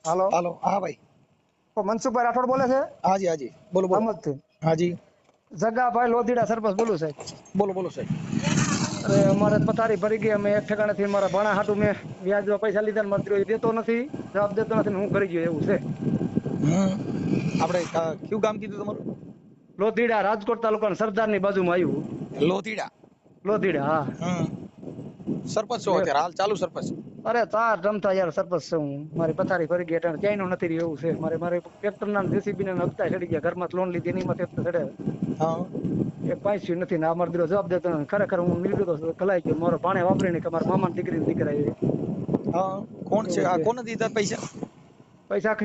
હાલો, હાલો, હા ભાઈ. મનસુખભાઈ રાઠોડ બોલે છે? હાજી હાજી, બોલો બોલો. અહમદથી. હાજી, જગાભાઈ લોધીડા સરપંચ બોલું સાહેબ. બોલો બોલો સાહેબ. અરે અમારે પથારી ભરી ગઈ, અમે એક ઠેકાણેથી મારા ભાણા હાટું મેં વ્યાજમાં પૈસા લીધા ને મારો એ દેતો નથી, જવાબ દેતો નથી ને હું ભરી ગયો એવું છે. આપણે કયું ગામ કીધું તમારું? લોધીડા રાજકોટ તાલુકાના સરદારની બાજુમાં આવ્યું. લોધીડા. લોધીડા, હા. સરપંચ છો અત્યારે હાલ ચાલુ સરપંચ? અરે તાર રમતા યાર સરપંચ છે હું. મારી પથારી ભરી ગઈ એટલે ક્યાંય નથી રહ્યું એવું છે. મારે ટ્રેક્ટર ના જેસીબી ના હપ્તા ચડી ગયા, ઘરમાં લોન લીધી એની માં હપ્તા ચડે. હા. એક પૈસા નથી ને અમારો દીકરો જવાબ દેતો નથી. ખરેખર હું નિર્દોષ કલાઈ ગયો. મારો ભાણે વાપરીને કે મારા મામાની દીકરીની દીકરા એ. હા, કોણ છે આ? કોને દીધા પૈસા? પૈસા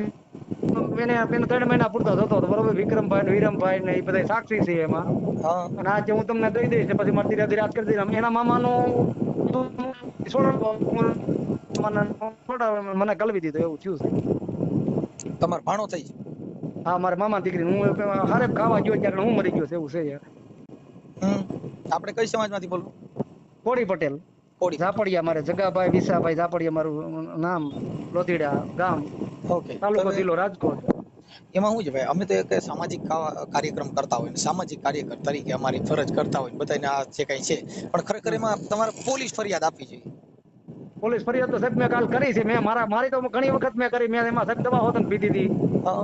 એને 3 મહિના પૂરતો થતો હતો બરોબર. વિક્રમભાઈ ને વિરમભાઈ ને એ બધા સાક્ષી છે એમાં. હા. અને આજે હું તમને દઈ દઈશ પછી મારે ધીરે ધીરે કરી દઈશ. એના મામાનો મને કલવી દીધો એવું થયું છે. તમારો ભાણો થઈ છે? હા, મારા મામા દીકરી હું હારે ખાવા ગયો ત્યારે હું મરી ગયો છે એવું છે યાર. આપણે કઈ સમાજમાંથી બોલો? કોળી પટેલ ઝાપડિયા. મારે જગાભાઈ વિસાભાઈ ઝાપડિયા મારું નામ. લોધીડા ગામ, ઓકે. તાલુકો જિલ્લો રાજકોટ. એમાં શું છે ભાઈ, અમે તો એક સામાજિક કાર્યક્રમ કરતા હોય ને સામાજિક કાર્યકર તરીકે અમારી ફરજ કરતા હોય બધાને આ જે કઈ છે, પણ ખરેખર એમાં તમારે પોલીસ ફરિયાદ આપવી જોઈએ. પોલીસ ફરિયાદ તો સાહેબ મેં કાલ કરી છે. મેં મારી તો ઘણી વખત મેં કરી. મેં એમાં સાહેબ દવા હોતન પીધી હતી.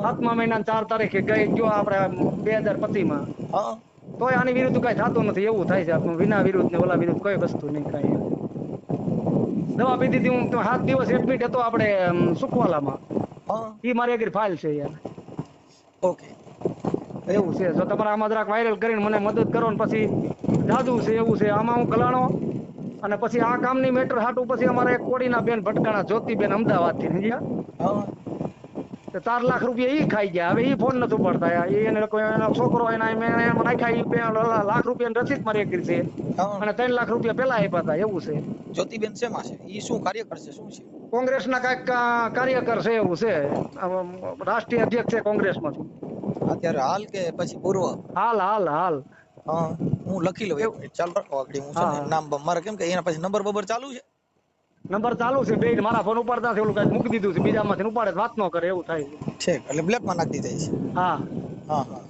7મા મહિના 4 તારીખે ગયો આપણે 2025 માં. હા. તોય આની વિરુદ્ધ કઈ થતું નથી એવું થાય છે. આપણું વિના વિરુદ્ધ ને ઓલા વિરુદ્ધ કોઈ વસ્તુ નહીં કઈ. દવા પીધી હતી હું 7 દિવસ એડમિટ હતો આપણે સુખવાલામાં. હા. ઈ મારી આગળ ફાઇલ છે યાર. ઓકે. એવું છે. જો તમારે આમાં જરાક વાયરલ કરીને મને મદદ કરો ને પછી જાદુ છે એવું છે. આમાં હું ગલાણો અને પછી આ કામની મેટર હાટું પછી અમારે એક કોડીના બેન ભટકાણા જ્યોતિબેન અમદાવાદ થી સમજ્યા. હા. 4 લાખ રૂપિયા ઈ ખાઈ ગયા. હવે ઈ ફોન નથી ઉપાડતા. એને એનો છોકરો એના મેં નાખ્યા લાખ રૂપિયાની રસીદ મારી એક છે હા. અને 3 લાખ રૂપિયા પેલા આપ્યા હતા એવું છે. જ્યોતિબેન શેમાં છે? ઈ શું કાર્યકર છે, શું છે? કોંગ્રેસના કઈક કાર્યકર છે એવું છે. રાષ્ટ્રીય અધ્યક્ષ છે કોંગ્રેસમાંથી. અત્યારે હાલ કે પછી પૂર્વ? હાલ હાલ હાલ. હા, હું લખી લઉં. 1 મિનિટ ચાલુ રાખો. આગળ હું છે ને નામ મારે કેમ કે એના પછી નંબર બબર ચાલુ છે. નંબર ચાલુ છે. બે મારા ફોન ઉપાડતા છે. ઓલું કઈક મૂકી દીધું છે. બીજામાંથી ઉપાડે વાત ન કરે એવું થાય છે. ઠીક, એટલે બ્લેકમાં નાખી દીધા છે. હા, હા હા.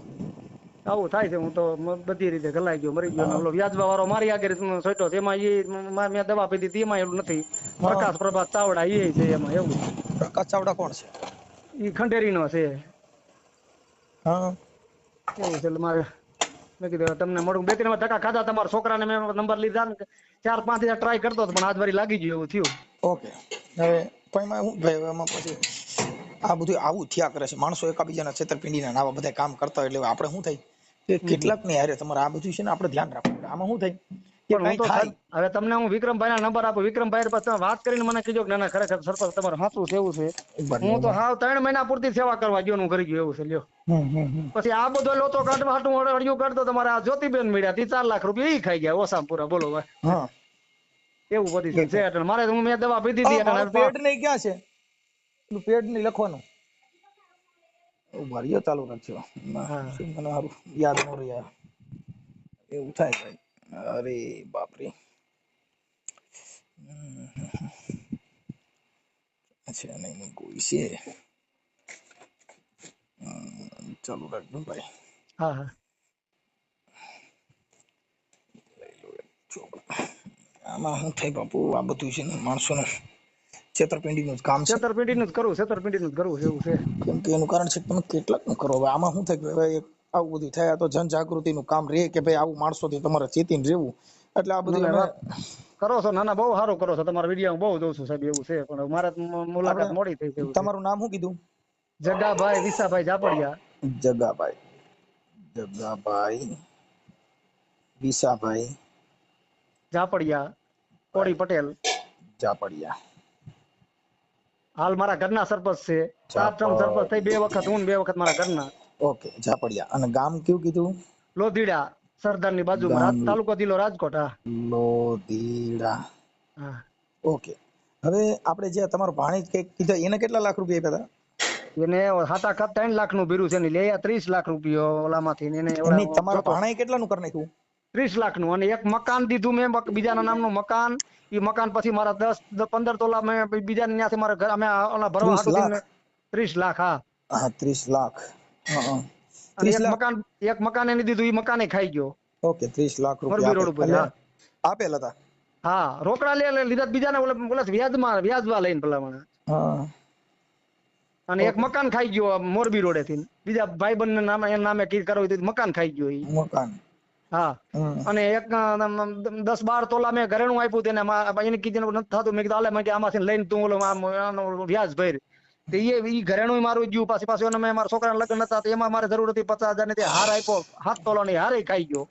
આવું થાય છે. હું તો બધી રીતે ગલાઈ ગયો, મરી ગયો. હા. ઓલો વ્યાજબા વાળો મારી આગળ સોટ્યો એમાં મેં દવા પીધી હતી એમાં એવું નથી. હા. પ્રકાશ પ્રભાત ચાવડા એ છે એમાં એવું. પ્રકાશ ચાવડા કોણ છે? ઈ ખંડેરીનો છે હા. એવું છે. એટલે મારે મેં કીધું તમને મળું. 2-3 ટકા ખાધા. તમારા છોકરાને મેં નંબર લીધા ને 4-5 હજાર ટ્રાય કરતો હતો પણ આજ વારી લાગી ગયું એવું થયું. ઓકે. હવે પણ એમાં શું ભાઈ, એમાં પછી આ બધું આવું થયા કરે છે. માણસો એકાબીજાના છેતરપિંડીના આવા બધા કામ કરતા હોય એટલે આપણે શું થાય કે કેટલાક ને યારે તમારે આ બધું છે ને આપણે ધ્યાન રાખવું પડે. આમાં શું થાય કે પણ હું કઈ તો થાય. હવે તમને હું વિક્રમભાઈ ના નંબર આપું. વિક્રમભાઈ પાસે તમે વાત કરીને મને કીધો કે ના ખરેખર સરપંચ તમારે સાચું છે એવું છે. હું તો હાવ 3 મહિના પૂરતી સેવા કરવા ગયો હું કરી ગયો એવું છે. લ્યો પછી આ બધો લોતો કાઢવા હાટું અડિયું કાઢતો તમારે આ જ્યોતિબેન મળ્યા 4 લાખ રૂપિયા ઈ ખાઈ ગયા ઓસામ પૂરા. બોલો ભાઈ. હા. એવું પોઝિશન છે એટલે મારે હું મેં દવા પીધી હતી મારું એટલે પેડ નહીં ક્યાં છે? પેલું પેડ નહીં લખવાનું. મારી ચાલુ રાખજો. શું મને સારું યાદ ન રહે યાર. એવું થાય ભાઈ. અરે બાપરે. અચ્છા, નહીં કોઈ છે. ચાલુ રાખજો ભાઈ. હા હા. આમાં શું થાય બાપુ, આ બધું છે ને માણસોનું છેતરપિંડીનું જ કામ છે. છેતરપિંડીનું જ કરવું એવું છે. કેમ કે એનું કારણ છે કે તમે કેટલાકનું કરો. હવે આમાં શું થાય કે હવે આવું બધું થાય તો જનજાગૃતિનું કામ રહે કે ભાઈ આવું માણસોથી તમારે ચેતીને રહેવું. એટલે આ બધું અમે કરો છો. ના બહુ સારું કરો છો. તમારા વિડીયો બહુ જોઉં છું સાહેબ એવું છે. પણ મારે મુલાકાત મોડી થઈ ગઈ છે. તમારું નામ શું કીધું? જગાભાઈ વિસાભાઈ ઝાપડિયા. જગાભાઈ વિસાભાઈ ઝાપડિયા, કોળી પટેલ. ઝાપડિયા. હાલ મારા ઘરના સરપંચ છે. 4 ટર્મ સરપંચ થઈ. 2 વખત હું 2 વખત મારા ઘરના. ઓકે. ઝાપડિયા. અને ગામ કયું કીધું? લોધીડા સરદારની બાજુમાં, તાલુકો જિલ્લો રાજકોટ. હા, લોધીડા. હા. ઓકે. હવે આપણે જે તમારો ભાણેજ કીધા એને કેટલા લાખ રૂપિયા આપ્યા હતા? એને 7-3 લાખ નું ભીરું છે ને લે 30 લાખ રૂપિયો ઓલામાંથી એને તમારા ભાણે કેટલાનું કરી નાખ્યું? 30 લાખ નું. અને એક મકાન દીધું મેં બીજાના નામનું મકાન. ઈ મકાન પછી મારા 10-15 તોલા મેં બીજાને ત્યાંથી મારા ઘર અમે ભરવા હાટું 30 લાખ. હા, હા 30 લાખ. હા અને 30 લાખ. એક મકાન એને દીધું, એ મકાને ખાઈ ગયો. ઓકે 30 લાખ રૂપિયા મોરબી રોડ ઉપર. એટલે હા આપેલા હતા. હા, રોકડા લીધા બીજાને, ઓલા વ્યાજમાં લઈને ભલામણ. હા અને એક ઓકે મકાન ખાઈ ગયો મોરબી રોડે થી. બીજા ભાઈબંધ નામે એના નામે કી કરવું હતું, મકાન ખાઈ ગયો ઈ. મકાન. હા, અને એક 10-12 તોલા મેં ઘરેણું આપ્યું તેને, એને કીધું નથી થતું. મેં કીધું મેં આમાંથી લઈને તું ઓલો વ્યાજ ભર. તો ઈ ઘરેણું મારું ગયું. પાછું એને મેં મારા છોકરાના લગ્ન હતા તો એમાં મારે જરૂર હતી 50,000 ની, હાર આપ્યો 7 તોલાની હારે ખાઈ ગયો.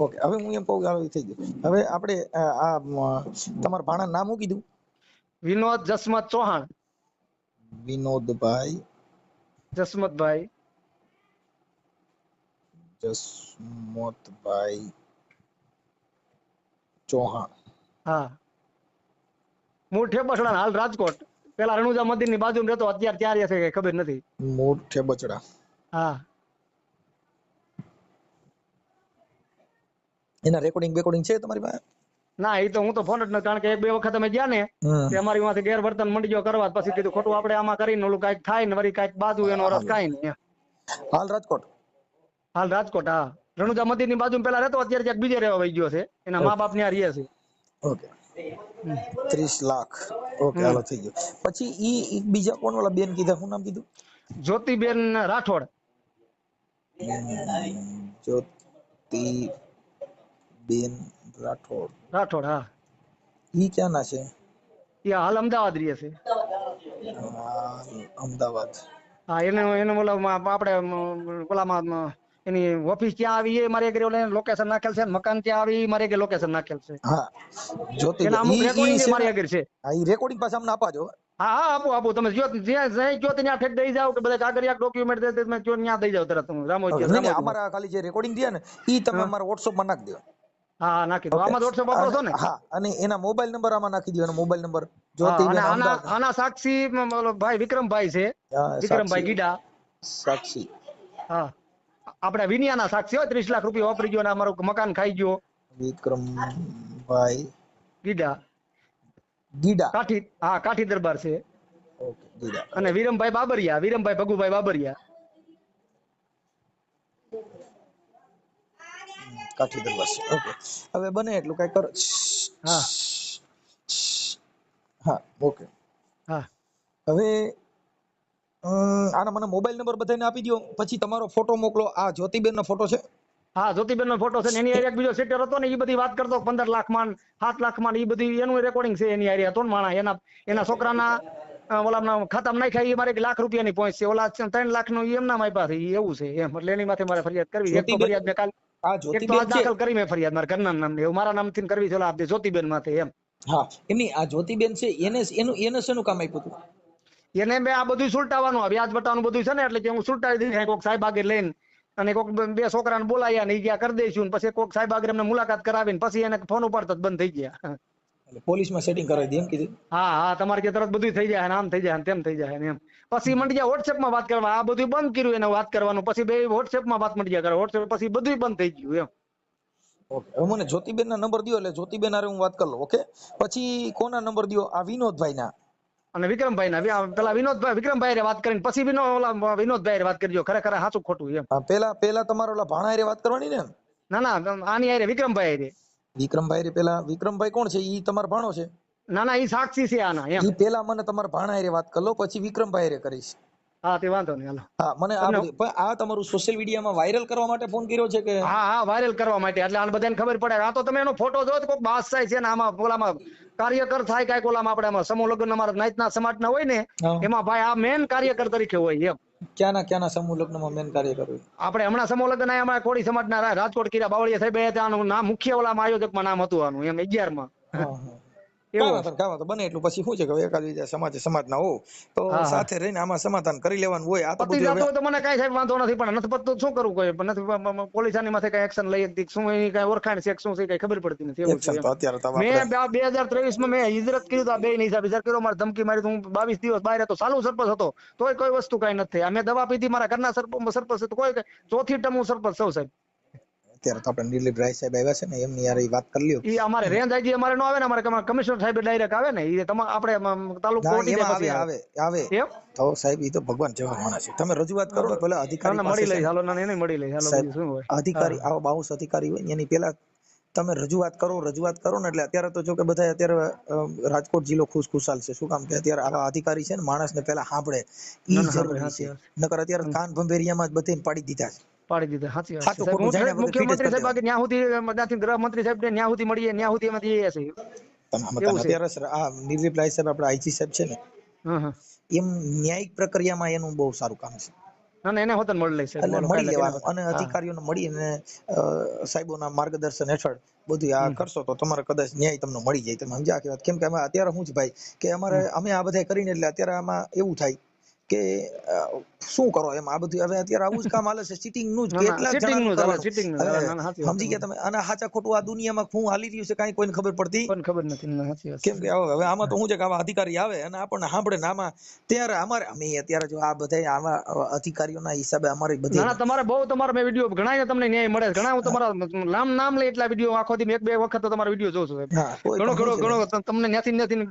ઓકે હવે હું એમ કહું આવી થઈ ગયું. હવે આપણે આ તમારા ભાણાનું નામ શું કીધું? વિનોદ જસમત ચૌહાણ. વિનોદભાઈ જસમતભાઈ જસમતભાઈ ચૌહાણ. હા, મૂળ ઠેબસડા, હાલ રાજકોટ. પેલા રણુજા મંદિર ની બાજુમાં રહેતો, અત્યારે ત્યાં રહે છે ખબર નથી. મૂળ ઠેબચડા. હા, એના રેકોર્ડિંગ છે તમારી પાસે? ના, એ તો હું તો ફોન જ નથી, કારણ કે 1-2 વખત અમે ગયા ને તે અમારી માંથી ગેરવર્તન મંડ્યો કરવા. પછી કીધું ખોટું આપણે આમાં કરીને ઓલું કઈક થાય ને વળી કઈક બાજુ એનો રસ કઈ નહીં. હાલ રાજકોટ. હાલ રાજકોટ. હા, રણુજા મંદિર ની બાજુ પેલા રહેતો, અત્યારે ક્યાંક બીજે રહેવા વહી ગયો છે. એના મા બાપ ત્યાં રહે છે. ઓકે 30 લાખ. ઓકે હાલો થઈ ગયો. પછી ઈ બીજા કોણ વાળા બેન કીધા, શું નામ કીધું? જ્યોતિબેન રાઠોડ. જ્યોતિબેન રાઠોડ. રાઠોડ. હા, ઈ ક્યાં ના છે? એ હાલ અમદાવાદ રહે છે. અમદાવાદ. હા, એને આપણે ઓલામાં એની ઓફિસ ક્યાં આવી એ મારે લોકેશન નાખેલ છે. મકાન ક્યાં આવી મારે લોકેશન નાખેલ છે. હા જ્યોતિબેન એના અમુક રેકોર્ડિંગ ઈ મારી આગળ છે. હા ઈ રેકોર્ડિંગ પાછા અમને આપાજો. હા હા, આપું. તમે જો ત્યાં ઠેક દઈ જાવ કે બધા કાગળિયા ડોક્યુમેન્ટ દે, તમે ત્યાં દઈ જાવ તરત. નહીં અમારા ખાલી જે રેકોર્ડિંગ થયા ને ઈ તમે અમારા WhatsApp માં નાખી દો. હા, નાખી દો. આમાં WhatsApp વાપરો છો ને? હા, અને એના મોબાઈલ નંબર આમાં નાખી દો. એનો મોબાઈલ નંબર હા, અને જ્યોતિબેન આના સાક્ષી ભાઈ વિક્રમભાઈ છે. વિક્રમભાઈ ગીડા. સાક્ષી. હા, આપણે વિનિયાના સાક્ષી હોય. 30 લાખ રૂપિયા વાપરી ગયો અને અમારું મકાન ખાઈ ગયો. વિક્રમભાઈ ગીડા. ગીડા. કાઠી દરબાર છે. ઓકે ગીડા. અને વિરમભાઈ બાબરિયા, વિરમભાઈ ભગુભાઈ બાબરિયા. કાઠી દરબાર છે. ઓકે હવે બને એટલું કઈ કરો. હા હા ઓકે. હા, હવે આના મને મોબાઈલ નંબર બધાને આપી દો. પછી તમારો ફોટો મોકલો. આ જ્યોતિબેન નો ફોટો છે? હા, જ્યોતિબેન નો ફોટો છે. એની એક બીજો સેટર હતો ને, એ બધી વાત કરતો 15 લાખ માં 7 લાખ માં, એ બધી એનું રેકોર્ડિંગ છે. એની હારે હતો ને માણા, એના છોકરાના ઓલા ખાતામાં નાખ્યા. એ મારે ₹1 લાખ ની પહોંચ છે. ઓલા 3 લાખ નું એમ નામ આપ્યા છે. એવું છે એમ. એટલે એની માથે મારે ફરિયાદ કરવી. એક તો ફરિયાદ મેં કાલ એક તો આજ દાખલ કરી મેં ફરિયાદ મારા ઘરના નામ ને મારા નામથી કરવી છે. ઓલા જ્યોતિબેન માથે એમ. હા એમની આ જ્યોતિબેન છે એને શેનું કામ આપ્યું હતું? એને મેં આ બધું સુલટાવવાનું, વ્યાજ બટાવાનું બધું છે ને, એટલે કે હું સુલટાવી દીધી. કોઈક સાહેબ આગળ લઈને અને કોઈક 2 છોકરાને બોલાયા ને ગયા કરી દઈશું. પછી કોઈક સાહેબ આગળ એમને મુલાકાત કરાવીને પછી એને ફોન ઉપાડતા બંધ થઈ ગયા. પોલીસમાં સેટિંગ કરાવી દે એમ કીધું? હા, તમારે કે તરત બધું થઈ જાય ને, આમ થઈ જાય ને તેમ થઈ જાય ને એમ. પછી મંડી ગયા WhatsApp માં વાત કરવા. આ બધું બંધ કર્યું એને વાત કરવાનું. પછી બે WhatsApp માં વાત મંડી ગયા કરે. WhatsApp પછી બધું બંધ થઈ ગયું એમ. ઓકે હવે મને જ્યોતિબેન ના નંબર દો, એટલે જ્યોતિબેન હારે હું વાત કરી લઉં. ઓકે પછી કોના નંબર દો? આ વિનોદભાઈ ના અને વિક્રમભાઈ ના. પેલા વિનોદભાઈ વિક્રમભાઈ વાત કરીને પછી વિનોદભાઈ વાત કરજો. ખરેખર સાચું ખોટું એમ. પેલા તમારા ઓલા ભાણા હારે વાત કરવાની ને? ના, આની હારે વિક્રમભાઈ હારે. વિક્રમભાઈ રે પેલા વિક્રમભાઈ કોણ છે? ઈ તમારો ભાણો છે? ના, ઈ સાક્ષી છે આના એમ. ઈ પેલા મને તમારા ભાણા હારે વાત કરી લો, પછી વિક્રમભાઈ હારે કરીશ. હા, તે વાંધો નહીં. હાલો. હા, મને આ બધું પણ આ તમારું સોશિયલ મીડિયામાં વાયરલ કરવા માટે ફોન કર્યો છે કે? હા, વાયરલ કરવા માટે. એટલે આને બધાને ખબર પડે. આ તો તમે એનો ફોટો જોવો તો કોઈક બાદશાહ છે ને, આમાં ઓલામાં કાર્યકર થાય કાંઈક ઓલામાં આપણે આમાં સમૂહ લગ્ન અમારા નાઈતના સમાજના હોય ને, એમાં ભાઈ આ મેન કાર્યકર તરીકે હોય એમ. ક્યાંના સમૂહ લગ્નમાં મેન કાર્યકર હોય? આપણે હમણાં સમૂહ લગ્ન અમારા કોળી સમાજના રાજકોટ કીરા બાવળિયા સાહેબ ત્યાંનું નામ મુખ્ય ઓલામાં આયોજકમાં નામ હતું આનું એમ 11 માં. કામ બને એટલું પછી શું છે કે એકાદ બીજા સમાજના હો તો સાથે રહીને આમાં સમાધાન કરી લેવાનું હોય. આ તો બધું તો મને કઈ સાહેબ વાંધો નથી, પણ નથી પડતું શું કરવું કોઈ પણ નથી. પોલીસની માથે કઈ એક્શન લઈ હતી શું એની કઈ ઓળખાણ છે શું છે કઈ ખબર પડતી નથી. એવું છે મેં 2023 માં મેં હિજરત કર્યું તો બે હિસાબ કર્યો. મારે ધમકી મારી. હું 22 દિવસ બહાર હતો, ચાલુ સરપંચ હતો, તોય કોઈ વસ્તુ કઈ નથી. અમે દવા પીધી, મારા ઘરના સરપંચ કોઈ ચોથી ટર્મ હું સરપંચ સૌ સાહેબ. અત્યારે તો આપણે દિલીપ રાય સાહેબ આવ્યા છે ને એમની યાર વાત કરી લ્યો. ઈ અમારે રેન્જ આઈજી અમારે નો આવે ને, અમારે કમિશનર સાહેબ ડાયરેક્ટ આવે ને, ઈ આપણે તાલુકો કોર્ટી એમાં પછી આવે એમ તો સાહેબ ઈ તો ભગવાન જેવા માણસ છે. તમે રજૂઆત કરો ને પેલા અધિકારી પાસે મળી લઈ હાલો ના એને મળી લઈ હાલો, બીજું શું હોય. અધિકારી આવો બાઉસ અધિકારી હોય એની પેલા તમે રજૂઆત કરો ને એટલે અત્યારે તો જો કે બધા અત્યારે રાજકોટ જિલ્લો ખુશખુશાલ છે. શું કામ કે અત્યારે આવા અધિકારી છે ને માણસને પેલા સાંભળે ઈ જરૂરી છે. નકર અત્યારે કાન ભંભેરિયામાં જ બધીને પાડી દીધા છે. પાડી દીધા. સાચી વાત છે. મુખ્યમંત્રી સાહેબ બાકી ન્યા સુધી ગૃહમંત્રી સાહેબ ને ન્યા સુધી મળીએ, ન્યા સુધી એમાંથી એ છે. અત્યારે આ દિલીપ રાય સાહેબ આપણા આઈજી સાહેબ છે ને, એમ ન્યાયિક પ્રક્રિયામાં એનું બહુ સારું કામ છે. એને હોતન મળી લેવાનું અને અધિકારીઓને મળીને સાહેબોના માર્ગદર્શન હેઠળ બધું આ કરશો તો તમારે કદાચ ન્યાય તમને મળી જાય. તમે સમજ્યા કે વાત? કેમ કે અત્યારે શું છે ભાઈ કે અમે આ બધા કરીને એટલે અત્યારે આમાં એવું થાય કે શું કરો એમ આ બધું હવે અત્યારે આવું જ કામ હાલે છે, ચીટિંગ નું જ. કેટલા જણા સમજી ગયા તમે? અને સાચા ખોટું આ દુનિયામાં શું હાલી રહ્યું છે કાંઈ કોઈને ખબર પડતી નથી. કેમ કે હવે આમાં તો શું છે કે આવા અધિકારી આવે અને આપણને સાંભળે ને આમાં ત્યારે અમે અત્યારે જો આ બધા આવા અધિકારીઓના હિસાબે અમારી બધી તમારે બહુ તમારા મેં વિડીયો ઘણા તમને ન્યાય મળે. ઘણા હું તમારા નામ લે એટલા વિડીયો આખો દી એક બે વખત તો તમારા વિડીયો જોઉં છું. ઘણો તમને ત્યાંથી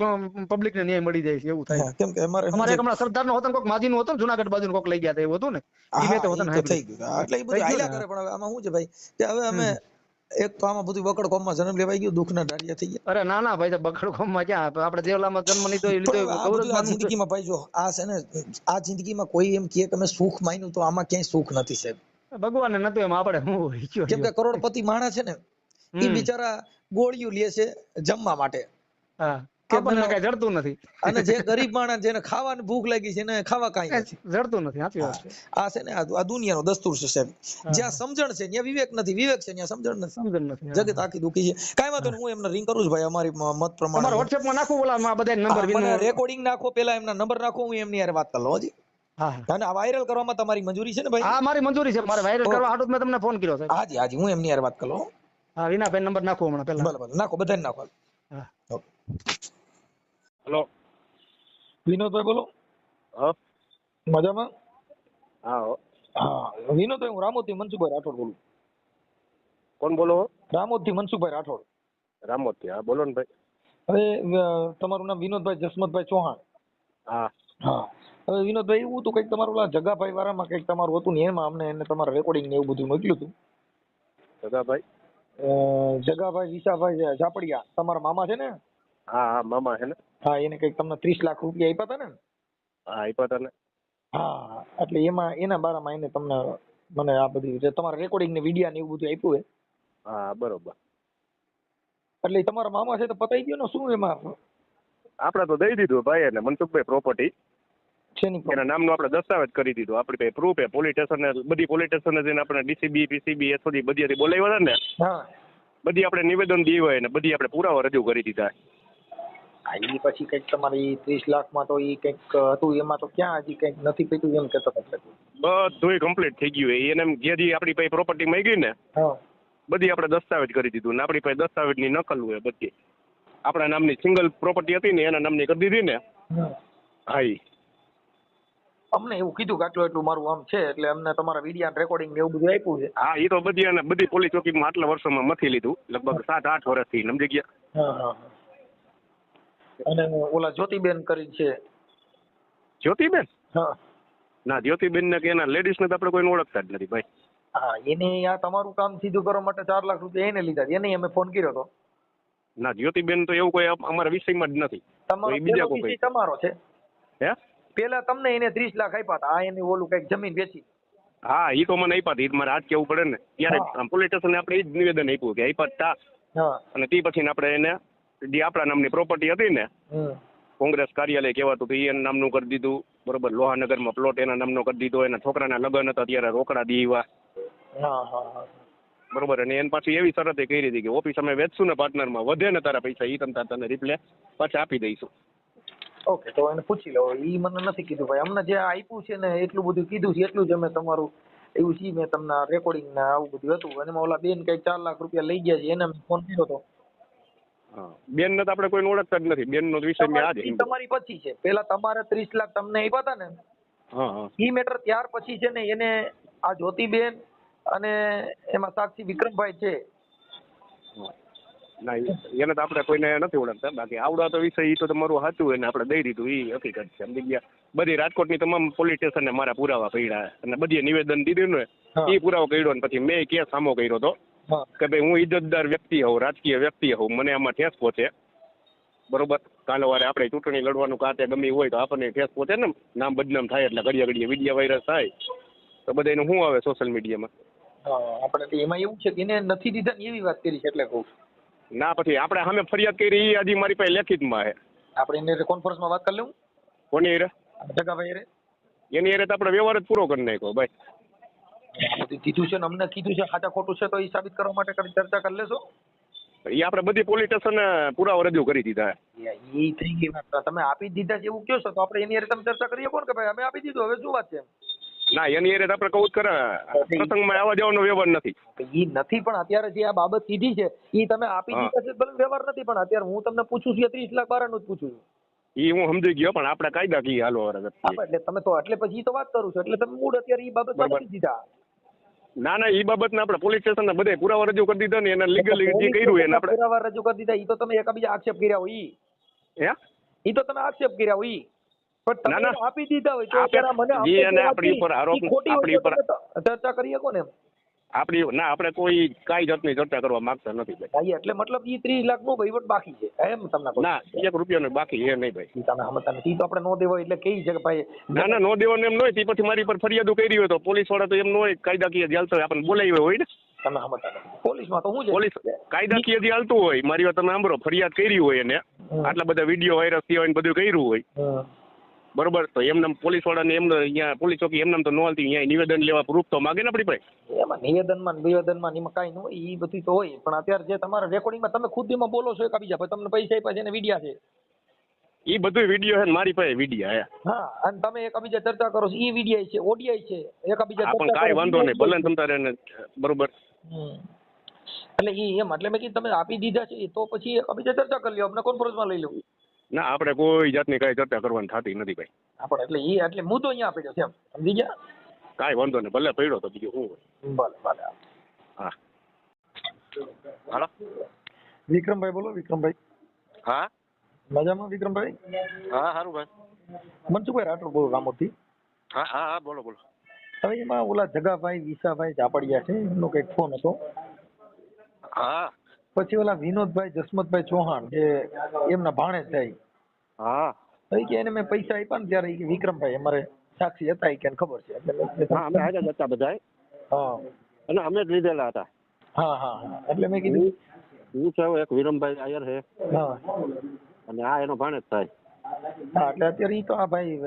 પબ્લિક ને ન્યાય મળી જાય છે એવું થાય. કેમ કે અમારે હમણાં સરદાર નો હતો, કોઈક માજી નું હતું ને, જુનાગઢ બાજુ કોઈક લઈ ગયા હતા એવું હતું ને, થઈ ગયું. એટલે એ બધું હાલ્યા કરે. પણ આમાં શું છે ભાઈ કે હવે અમે એક તો આમાં બધું બકડ કોમમાં જન્મ લેવાઈ ગયું, દુઃખ ના ડાળિયા થઈ ગયા. અરે ના ભાઈ, બકડ કોમમાં ક્યાં, આપણે દેવલામાં જન્મ લીધો. જિંદગીમાં ભાઈ જો આ છે ને, આ જિંદગીમાં કોઈ એમ કહે કે મેં સુખ માન્યું તો આમાં ક્યાંય સુખ નથી સાહેબ. ભગવાન ને નતું એમ આપણે હું હોય. કેમ કે કરોડપતિ માણસ છે ને, એ બિચારા ગોળીઓ લે છે જમવા માટે. આપણને કઈ જડતું નથી. અને જે ગરીબ માણસ જેને ખાવાની ભૂખ લાગી છે એને ખાવા કાંઈ નથી, જડતું નથી. સાચી વાત છે. આ છે ને આ દુનિયાનો દસ્તુર છે સાહેબ. જ્યાં સમજણ છે ત્યાં વિવેક નથી, વિવેક છે ત્યાં સમજણ નથી. જગત આખી દુખી છે. કાંઈ વાંધો નહીં, હું એમને રિંગ કરું છું ભાઈ અમારી મત પ્રમાણે. તમારા WhatsApp માં નાખું, ઓલા બધા નંબર રેકોર્ડિંગ નાખો, પેલા એમના નંબર નાખો, હું એમની યાર વાત કરી લઉં. હજી અને આ વાયરલ કરવામાં તમારી મંજૂરી છે ને ભાઈ? હા, મારી મંજૂરી છે. મારે વાયરલ કરવા હાટુ મેં તમને ફોન કર્યો છે. હાજી હું એમની યાર વાત કરી લઉં. હા, વિનાભાઈ નંબર નાખો હમણાં પેલા. ભલે નાખો, બધાને નાખો. હા. હેલો, વિનોદભાઈ બોલો. હા, મજામાં? હા વિનોદભાઈ, હું રામોદથી મનસુખભાઈ રાઠોડ બોલું. કોણ બોલો? રામોદથી મનસુખભાઈ રાઠોડ. રામોદથી? હા, બોલો ને ભાઈ. હવે તમારું નામ વિનોદભાઈ જસમતભાઈ ચૌહાણ? હા. હવે વિનોદભાઈ, એવું તો કંઈક તમારું ઓલા જગાભાઈ વાળામાં કંઈક તમારું હતું ને, એમાં અમને એને તમારા રેકોર્ડિંગ ને એવું બધું મોકલ્યું હતું. જગાભાઈ વિશાભાઈ ઝાપડિયા તમારા મામા છે ને? હા, મામા છે ને. હા, એને કંઈક તમને 30 લાખ રૂપિયા આપ્યા હતા ને? હા, આપ્યા હતા ને. હા, એટલે એમાં એના બારામાં એને તમને મને આ બધી તમારા રેકોર્ડિંગ ને વિડિયા ને એવું બધું આપ્યું હે? હા, બરોબર. એટલે તમારા મામા છે તો પતાઈ ગયો ને શું એમાં? આપણે તો દઈ દીધું ભાઈ એને, મનસુખભાઈ પ્રોપર્ટી. એના નામનું આપણે દસ્તાવેજ કરી દીધું. આપણી પાસે પ્રૂફ હે. પોલીસ સ્ટેશન ને બધી પોલીસ સ્ટેશન જઈને આપણે ડીસીબી પીસીબી એસઓજી બધી બોલાવ્યા હતા ને, બધી આપણે નિવેદન દીધું હોય ને બધી આપણે પુરાવા રજૂ કરી દીધા. એ પછી કઈક તમારી 30 લાખમાં તો એ કઈક હતું, એમાં તો ક્યાં હજી કઈક નથી પીતું એમ કેતો હતો. બધું કમ્પ્લીટ થઈ ગયું. એને જે આપણી પાસે પ્રોપર્ટી માંગી ને બધી આપણે દસ્તાવેજ કરી દીધું ને આપણી પાસે દસ્તાવેજની નકલ હોય બધી. આપણા નામની સિંગલ પ્રોપર્ટી હતી ને એના નામની કરી દીધી ને. હા, અમને એવું કીધું કે આટલું એટલું મારું આમ છે, એટલે અમને તમારા વિડિયા રેકોર્ડિંગ ને એવું બધું આપ્યું છે. હા, એ તો બધી પોલીસ ચોકીમાં આટલા વર્ષોમાં મથી લીધું, લગભગ 7-8 વર્ષથી. સમજી ગયા? અને ઓલા જ્યોતિબેન કરી છે. જ્યોતિબેન? હા. ના, જ્યોતિબેન ને કે એના લેડીઝ ને તો આપણે કોઈને ઓળખતા જ નથી ભાઈ. હા, એને આ તમારું કામ સીધું કરવા માટે 4 લાખ રૂપિયા એને લીધા. એને અમે ફોન કર્યો હતો. ના, જ્યોતિબેન તો એવું કોઈ અમારા વિષયમાં જ નથી. બીજા કોઈ તમારો છે? હે? પેલા તમને એને 30 લાખ આપ્યા હતા. આ એની ઓલું કઈક જમીન વેચી. હા, એ તો મને આપ્યા હતી. મારે આજ કેવું પડે ને, ત્યારે પોલીસ સ્ટેશન આપણે એ જ નિવેદન આપ્યું કે આપ્યા હતા. અને તે પછી આપણે એને જે આપણા નામની પ્રોપર્ટી હતી ને, કોંગ્રેસ કાર્યાલય કહેવાતું હતું, એના નામનું કરી દીધું. બરોબર. લોહાનગરમાં પ્લોટ એના નામનો કરી દીધો. એના છોકરાના લગ્ન હતા ત્યારે રોકડા દીવા. બરોબર. અને એને પાછી એવી શરત કરી હતી કે ઓફિસ અમે વેચશું ને પાર્ટનરમાં, વધે ને તારા પૈસા એ તને રિપ્લે પાછા આપી દઈશું. ઓકે, તો એને પૂછી લો. એ મને નથી કીધું ભાઈ. અમને જે આપ્યું છે ને એટલું બધું કીધું છે, એટલું જ અમે તમારું એવું છે. મેં તમને રેકોર્ડિંગ ને આવું બધું હતું. અને એમાં ઓલા બેન કઈક 4 લાખ રૂપિયા લઈ ગયા છે, એને ફોન કર્યો હતો. બેન ને તો આપણે કોઈને ઓળખતા જ નથી. બેન નો વિષય મેં આજે તમારી પછી છે. પેલા તમારે 30 લાખ તમને આપ્યા હતા ને, ઈ મેટર ત્યાર પછી છે ને એને આ જ્યોતિબેન અને એમાં સાક્ષી વિક્રમભાઈ છે. ના એને તો આપણે કોઈને નથી ઓળખતા, બાકી આવડતો વિષય ઈ તો તમારું સાચું હોય ને આપણે દઈ દીધું ઈ હકીકત છે. સમજી ગયા? બધી રાજકોટની તમામ પોલીસ સ્ટેશનને મારા પુરાવા પડ્યા અને બધી નિવેદન દીધું ને ઈ પુરાવો કર્યો ને પછી મેં કેસ સામો કર્યો હતો કે ભાઈ હું ઇજ્જતદાર વ્યક્તિ હોઉં, રાજકીય વ્યક્તિ હોઉં, મને આમાં ઠેસ પહોંચે. બરોબર, કાલે વારે આપણે ચૂંટણી લડવાનું કાતે ગમી હોય તો આપણને ઠેસ પહોંચે ને, નામ બદનામ થાય એટલે ઘડીએ વિડીયો વાયરસ થાય તો બધાને શું આવે સોશિયલ મીડિયામાં. આપણે એમાં એવું છે કે એને નથી દીધા ને એવી વાત કરી છે એટલે કહું. ના પછી આપણે સામે ફરિયાદ કરી એ હજી મારી પાસે લેખિતમાં છે. આપણે એને કોન્ફરન્સમાં વાત કરી લેવું. કોની રે? જગાભાઈ રે. એની યારે તો આપણે વ્યવહાર જ પૂરો કરી નાખ્યો ભાઈ. બધું કીધું છે ને અમને કીધું છે, ખાતા ખોટું છે તો એ સાબિત કરવા માટે ચર્ચા કરી લેશો. એ આપણે બધી પોલીસ સ્ટેશન પુરાવા રજૂ કરી દીધા. એ થઈ ગઈ વાત. તમે આપી દીધા છે એવું કહો છો તો આપણે એની યારે તમે ચર્ચા કરીએ કોણ કે ભાઈ અમે આપી દીધું, હવે શું વાત છે? ના એની યારે આપણે કહું જ કરે પ્રસંગમાં આવવા જવાનો વ્યવહાર નથી. એ નથી પણ અત્યારે જે આ બાબત કીધી છે એ તમે આપી દીધા છે ભલે વ્યવહાર નથી, પણ અત્યારે હું તમને પૂછું છું 30 લાખ બારાનું જ પૂછું છું. એ હું સમજી ગયો પણ આપણે કાયદા કી હાલો એટલે તમે તો એટલે પછી તો વાત કરું છું એટલે તમે મૂળ અત્યારે એ બાબત આપી દીધા. ના ના એ બાબતને આપણે પોલીસ સ્ટેશન બધે પુરાવા રજૂ કરી દીધા ને એના લીગલ જે કર્યું એને આપણે પુરાવા રજૂ કરી દીધા. એ તો તમે એકબીજા આક્ષેપ કર્યા હોય એ તો તમે આક્ષેપ કર્યા હોય પણ તમે આપી દીધા હોય તો અત્યારે મને આપણી ઉપર આરોપ આપણી ઉપર ચર્ચા કરીએ કોને આપણી ના આપણે કોઈ કાઈ જાતની ચર્ચા કરવા માંગતા નથી ભાઈ. એટલે મતલબ એ 30 લાખ નો વહીવટ બાકી છે એમ તમને કહું. ના 1 રૂપિયાનો બાકી છે નહીં ભાઈ. તમે સમજતા નથી. તો આપણે નો દેવો એટલે કેવી છે કે ભાઈ ના ના નો દેવાનો એમ ન હોય. પછી મારી પર ફરિયાદો કરી હોય તો પોલીસ વાળા તો એમ ન હોય કાયદાકીય જે હાલતો હોય આપણને બોલાવ્યો હોય ને. તમે સમજતા નથી. પોલીસમાં તો શું છે પોલીસ કાયદાકીય જે હાલતું હોય મારી વાત તમે સાંભળો, ફરિયાદ કરી હોય એને આટલા બધા વિડીયો વાયરસ થયા હોય ને બધું કર્યું હોય બરોબર, તો એમને પોલીસ વાળાને એમને અહીંયા પોલીસ ચોકી એમને તો ન હાલતી, અહીંયા નિવેદન લેવા પ્રૂફ તો માગે ને આપણી પાસે. એમાં નિવેદનમાં એમાં કાંઈ ન હોય એ બધું તો હોય પણ અત્યારે જે તમારા રેકોર્ડિંગમાં તમે ખુદ એમાં બોલો છો એકબીજા પછી તમને પૈસા આપ્યા છે ને વિડીયા છે એ બધું વિડીયો છે મારી પાસે વિડીયા હે. હા અને તમે એકબીજા ચર્ચા કરો છો એ વિડીયો છે ઓડિયો છે એકબીજા પણ કાંઈ વાંધો નહીં ભલે તમ તારે બરોબર. એટલે એ એમ એટલે મેં કીધું તમે આપી દીધા છે તો પછી એકબીજા ચર્ચા કરી લ્યો, આપણે કોન્ફરન્સમાં લઈ લેવું. ના આપણે કોઈ જાતની કાંઈ ચર્ચા કરવાની થતી નથી ભાઈ. આપણે એટલે મુદ્દો અહીંયા આપેલો છે એમ સમજી ગયા. કાંઈ વાંધો નહીં ભલે પડ્યો તો બીજું શું હોય. ભલે ભલે. હા હાલો વિક્રમભાઈ બોલો. વિક્રમભાઈ. હા મજામાં વિક્રમભાઈ? હા સારું ભાઈ. મનસુખભાઈ રાઠોડ બોલો રામોદથી. હા હા હા બોલો બોલો. હવે એમાં ઓલા જગાભાઈ વિસાભાઈ ઝાપડિયા છે એમનો કંઈક ફોન હતો. હા પછી ઓલા વિનોદભાઈ જસમતભાઈ ચૌહાણ જે એમના ભાણેજ થાય. હા કે એને મેં પૈસા આપ્યા ને ત્યારે કે વિક્રમભાઈ અમારે સાક્ષી હતા કે ખબર છે એટલે હા અમે હાજર હતા બધા. હા અને અમે જ લીધેલા હતા. હા હા એટલે મેં કીધું હું છે એક વિરમભાઈ આયર છે. હા અને આ એનો ભાણેજ થાય. હા એટલે અત્યારે ઈ તો આ ભાઈ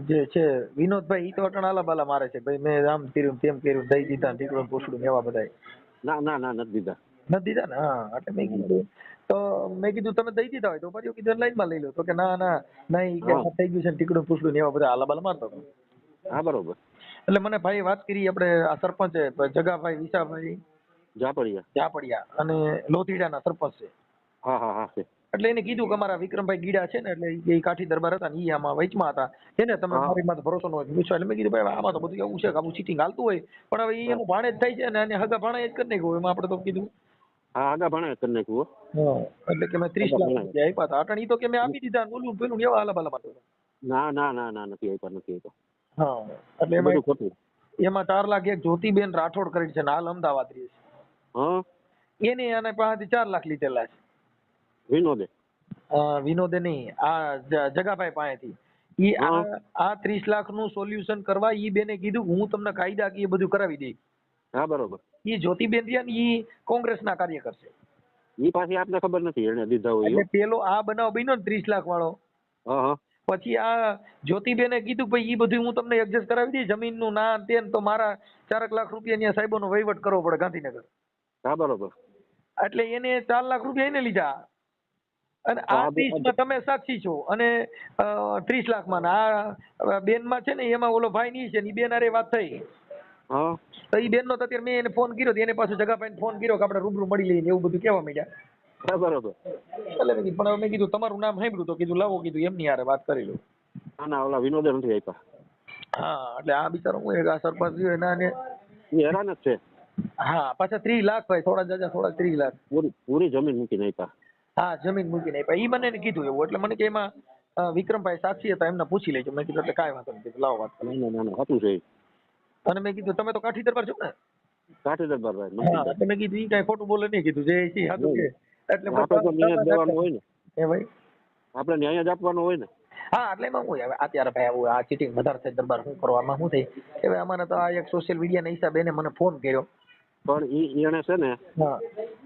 જે છે વિનોદભાઈ ઈ તો અટણ આલાબાલા મારે છે ભાઈ મેં આમ કર્યું તેમ કર્યું દઈ દીધા ઢીકડું પૂછડું એવા બધા. ના ના ના નથી દીધા. નથી દીધા ને? હા એટલે મેં કીધું તો મેં કીધું તમે દઈ દીધા હોય તો પછી કીધું લાઈનમાં લઈ લો તો કે ના ના નહીં કે થઈ ગયું છે ટીકડું પૂછડું એવા બધા આલાબાલા મારતો. હા બરોબર. એટલે મને ભાઈ વાત કરી આપણે આ સરપંચ જગાભાઈ વિસાભાઈ ઝાપડિયા અને લોથીડાના સરપંચ છે. હા હા હા છે. એટલે એને કીધું કે અમારા વિક્રમભાઈ ગીડા છે ને એટલે એ કાઠી દરબાર હતા ને એ આમાં વચમાં હતા એને તમે મારી માં ભરોસો ન હોય પૂછવા. એટલે મેં કીધું ભાઈ આમાં તો બધું એવું છે કે આવું ચીટિંગ હાલતું હોય પણ હવે એનું ભાણેજ થાય છે ને અને હગા ભાણા જ કરી નાખ્યું એમાં આપણે તો કીધું. હા આગા ભાણા કરી નાખ્યું. એટલે કે મેં 30 લાખ રૂપિયા આપ્યા હતા અટણ ઈ તો કે મેં આપી દીધા બોલું પેલું એવા હાલાબાલા માં. ના ના ના ના નથી આપ્યા. હા એટલે એમાં 4 લાખ એક જ્યોતિબેન રાઠોડ કરી છે ને હાલ અમદાવાદ રહે છે. હા એને આને પાસેથી 4 લાખ લીધેલા છે. વિનોદે નહીં આ જગાભાઈ પાસેથી. ઈ આ 30 લાખ નું સોલ્યુશન કરવા ઈ બેને કીધું હું તમને કાયદાકીય બધું કરાવી દઈ. હા બરોબર. ઈ જ્યોતિબેન રહ્યા ને ઈ કોંગ્રેસના કાર્યકર છે. ઈ પાછી આપને ખબર નથી એને દીધા હોય. એટલે પેલો આ બનાવ બન્યો ને 30 લાખ વાળો. હા પછી આ જ્યોતિબેને કીધું ભાઈ ઈ બધું હું તમને એડજસ્ટ કરાવી દઈ જમીનનું ના તે તો મારા 4 લાખ રૂપિયા સાહેબોનો વહીવટ કરવો પડે ગાંધીનગર. હા બરોબર. એટલે એને 4 લાખ રૂપિયા એને લીધા અને આ 30 માં તમે સાક્ષી છો અને 30 લાખમાં આ બેન માં છે ને એમાં ઓલો ભાઈ ની છે ને બેન હારે વાત થઈ. હા તો ઈ બેન નો અત્યારે મેં એને ફોન કર્યો એને પાછું જગાભાઈ ફોન કર્યો કે આપણે રૂબરૂ મળી લઈએ એવું બધું કહેવા માંડ્યા. હા બરોબર. એટલે પણ મેં કીધું તમારું નામ સાંભળ્યું તો કીધું લાવો કીધું એમની હારે વાત કરી લો. ના ના ઓલા વિનોદે નથી આપ્યા. હા એટલે આ બિચારો હું એક આ સરપંચ રહ્યો એના એ હેરાન જ છે. હા પાછા 30 લાખ ભાઈ, થોડા જાજા થોડા 30 લાખ. પૂરી જમીન મૂકીને આપ્યા. હા જમીન મૂકીને આપ્યા. ઈ મને કીધું એવું, એટલે મને કે એમાં વિક્રમભાઈ સાક્ષી હતા, એમને પૂછી લેજો. મેં કીધું એટલે કાંઈ વાંધો નહીં, કીધું લાવો વાત કરો. ના હતું છે. અને મેં કીધું તમે તો કાઠી દરબાર છો ને? કાઠી દરબાર ભાઈ. હા એટલે મેં કીધું ઈ કાંઈ ખોટું બોલે નહીં, કીધું જે છે સાચું છે. એટલે આપણે તો ન્યાય દેવાનો હોય ને. એ ભાઈ આપણે ન્યાય જ આપવાનો હોય ને. હા એટલે એમાં હું હવે અત્યારે ભાઈ આવું આ ચીટિંગ વધારે થાય દરબાર શું કરવામાં શું થઈ. હવે અમારે તો આ એક સોશિયલ મીડિયાના હિસાબે એને મને ફોન કર્યો. પણ ઈ એને છે ને હા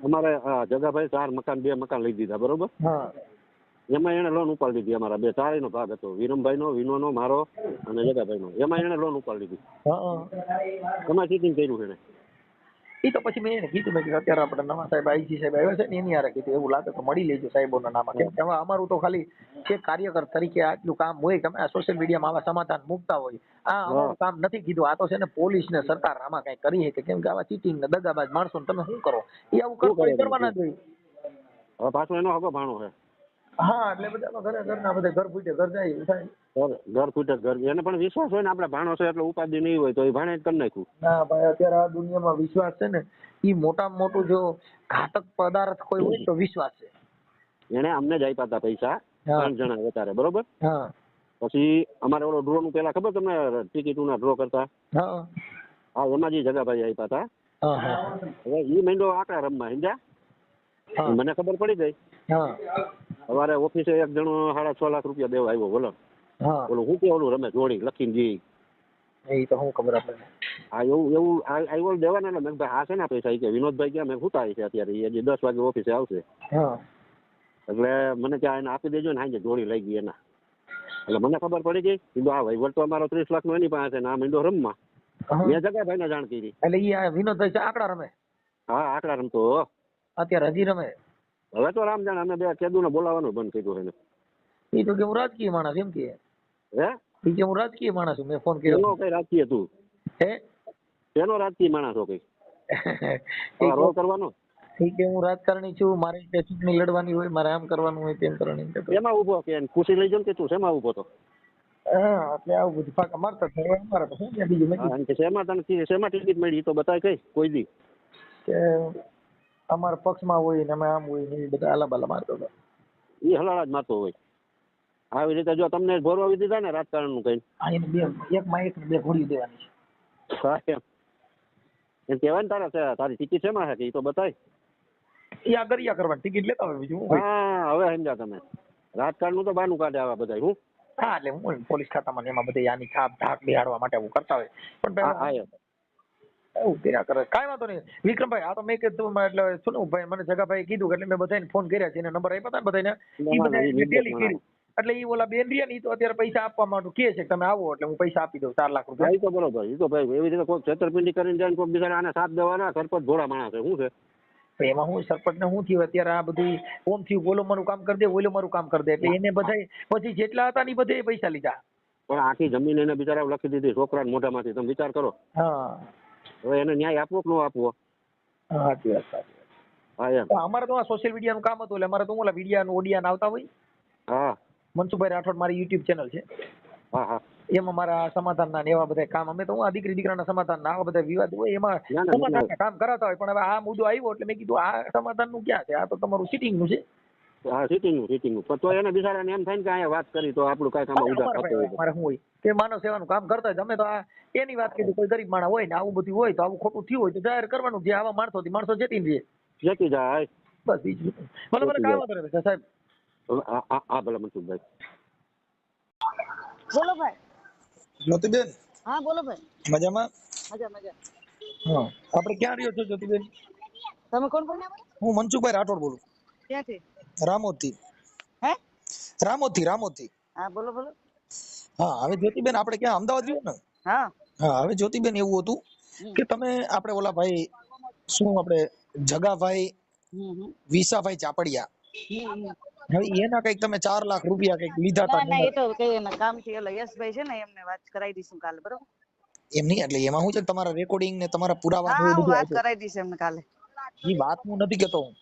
અમારે જગાભાઈ 4 મકાન 2 મકાન લઈ દીધા બરોબર. હા એમાં એને લોન ઉપાડી દીધી. અમારા બે ચારેયનો ભાગ હતો, વિરમભાઈનો, વિનોનો, મારો અને જગાભાઈનો. એમાં એને લોન ઉપાડી દીધી. હા એમાં ચીટિંગ કર્યું છે એને. એ તો પછી મેં એને કીધું, મેં કીધું અત્યારે આપણે નવા સાહેબ આઈજી સાહેબ આવ્યા છે ને એની હારે કીધું એવું લાગે તો મળી લેજો સાહેબોના નામ. કેમ કે હવે અમારું તો ખાલી છે કાર્યકર તરીકે આટલું કામ હોય કે અમે આ સોશિયલ મીડિયામાં આવા સમાધાન મૂકતા હોય. આ અમારું કામ નથી. કીધું આ તો છે ને પોલીસ ને સરકાર આમાં કઈ કરી શકે, કેમ કે આવા ચીટિંગ ને દગાબાજ માણસો ને તમે શું કરો, એ આવું કરવાના જ હોય. હવે પાછો એનો હગો ભાણો છે. હા એટલે બધા ઘરના બધા ઘર ફૂટે ઘર જાય થાય. ઘર ફૂટે ઘર. એને પણ વિશ્વાસ હોય ને આપણે ભાણો છે એટલે ઉપાધિ નહીં હોય તો એ ભાણે જ કરી નાખ્યું. ના ભાઈ અત્યારે આ દુનિયામાં વિશ્વાસ છે ને એ મોટામાં મોટું જો ઘાતક પદાર્થ કોઈ હોય તો વિશ્વાસ છે. એને અમને જ આપ્યા હતા પૈસા 3 જણા વધારે બરોબર. હા પછી અમારે ઓલો ડ્રો નું પેલા ખબર તમને ટિકિટોના ડ્રો કરતા. હા એમાં જે જગાભાઈ આપ્યા હતા. હવે ઈ મહિનો આકડા રમવા સમજ્યા. મને ખબર પડી ગઈ. સવારે ઓફિસે એક જણો 6.5 લાખ રૂપિયા દેવા આવ્યો. બોલો ઓલું હું કે ઓલું રમે જોડી લખીને જી. એ તો હું ખબર આપણે. હા એવું આવ્યો દેવાના ને. મેં ભાઈ આ છે ને પૈસા કે વિનોદભાઈ ક્યાં મેં ખૂટા છે અત્યારે, એ 10 વાગે ઓફિસે આવશે. એટલે મને ત્યાં એને આપી દેજો ને. હાજે જોડી લઈ ગઈ એના. એટલે મને ખબર પડી ગઈ. કીધું આ વહીવટ તો અમારો 30 લાખ નો એની પાસે ને આ મીંડો રમવા. મેં જગાભાઈ ને જાણ કરી. એટલે ઈ વિનોદભાઈ છે આકડા રમે. હા આકડા રમતો અત્યારે હજી રમે. હવે તો રામ જાણે અમે બે કેદુને બોલાવવાનું બંધ કર્યું એને. એ તો કે હું રાજકીય માણસ એમ કે. હે એ કે હું રાજકીય માણસ છું, મેં ફોન કર્યો. એનો કઈ રાજકીય તું હે એનો રાજકીય માણસ હો કઈ રોલ કરવાનો. એ કે હું રાજકારણી છું, મારે ચૂંટણી લડવાની હોય, મારે આમ કરવાનું હોય તેમ કરવાનું. એમાં ઉભો કે ખુશી લઈ જાવ કે તું શેમાં ઉભો તો. હા એટલે આવું બધું ફાકા મારતા થાય અમારે તો શું બીજું નથી. શેમાં તને શેમાં ટિકિટ મળી તો બતાય કઈ કોઈ દી કે અમારા પક્ષમાં હોય ને અમે આમ હોય ને એ બધા આલાબાલા મારતો હતો. એ હલાળા જ મારતો હોય. આવી રીતે જો તમને ભોરવાવી દીધા ને રાજકારણ નું કઈ એક માં એક 2 ઘોડી દેવાની છે. એમ કેવાય ને તારી ટિકિટ શેમાં છે કે એ તો બતાય. એ આ ગરિયા કરવાની ટિકિટ લેતા હોય બીજું. હા હવે સમજ્યા તમે. રાજકારણ નું તો બાનું કાઢે આવા બધા. હું હા એટલે હું પોલીસ ખાતામાં એમાં બધે આની છાપ ઢાક બિહાડવા માટે એવું કરતા હોય. પણ એવું કર્યા કરે કાંઈ વાંધો નહીં. વિક્રમભાઈ આ તો મેં કીધું એટલે શું ભાઈ મને જગાભાઈ કીધું એટલે મેં બધાને ફોન કર્યા છે. એને નંબર આપ્યા હતા ને બધાને. એટલે ઈ ઓલા બેન રહ્યા ને તો અત્યારે પૈસા આપવા માટે કે છે તમે આવો એટલે હું પૈસા આપી દઉં 4 લાખ રૂપિયા. એ તો બરોબર. એ તો ભાઈ એવી રીતે કોઈ છેતરપિંડી કરીને જાય કોઈ બીજા આને સાથ દેવાના સરપંચ ભોળા માણસ છે. શું છે એમાં હું સરપંચ ને શું થયું અત્યારે આ બધું ઓમ થયું ઓલો મારું કામ કરી દે ઓલો મારું કામ કરી દે એટલે એને બધા પછી જેટલા હતા ને બધે પૈસા લીધા. પણ આખી જમીન એને બિચારા લખી દીધી છોકરાને મોઢામાંથી. તમે વિચાર કરો. હા હવે એને ન્યાય આપવો કે ન આપવો. સાચી વાત. હા એમ અમારે તો આ સોશિયલ મીડિયાનું કામ હતું એટલે અમારે તો ઓલા વિડિયા ઓડિયા આવતા હોય. હા મનસુખભાઈ રાઠોડ મારી યુટ્યુબ ચેનલ છે. હા હા એમાં મારા સમાધાનના ને એવા બધા કામ અમે તો હું આ દીકરી દીકરાના સમાધાનના આવા બધા વિવાદ હોય એમાં સમાધાનના કામ કરાતા હોય. પણ હવે આ મુદ્દો આવ્યો એટલે મેં કીધું આ સમાધાનનું ક્યાં છે, આ તો તમારું સિટિંગનું છે. હા સિટિંગનું પણ તો એને બિચારાને એમ થાય ને કે અહીંયા વાત કરી તો આપણું કાંઈ કામ ઉધાર થતો હોય. મારે શું હોય કે માનવ સેવાનું કામ કરતા હોય અમે તો આ એની વાત કીધું કોઈ ગરીબ માણસ હોય ને આવું બધું હોય તો આવું ખોટું થયું હોય તો જાહેર કરવાનું. જે આવા માણસો જતી રહે જતી જાય બસ બીજું ભલે કામ કરે સાહેબ. હા ભલે મનસુખભાઈ. બોલો ભાઈ. જ્યોતિબેન. હા બોલો ભાઈ. મજામાં? મજા. હા આપણે ક્યાં રહ્યો છો જ્યોતિબેન? તમે કોણ બોલ્યા? હું મનસુખભાઈ રાઠોડ બોલું. ક્યાંથી? રામોદથી. હે? રામોદથી. હા બોલો. હા હવે જ્યોતિબેન આપણે ક્યાં અમદાવાદ રહ્યો ને? હા હવે જ્યોતિબેન એવું હતું કે તમે આપણે ઓલા ભાઈ શું આપણે જગાભાઈ વિસાભાઈ ચાપડિયા હવે એના કઈક તમે 4 લાખ રૂપિયા કઈક લીધા હતા. ના એ તો કઈ એના કામથી ઓલા યશભાઈ છે ને એમને વાત કરાવી દઈશું કાલે બરોબર. એમ નહીં એટલે એમાં શું છે તમારા રેકોર્ડિંગ ને તમારા પુરાવા હું વાત કરાવી દઈશ એમને કાલે. એ વાત હું નથી કેતો હું.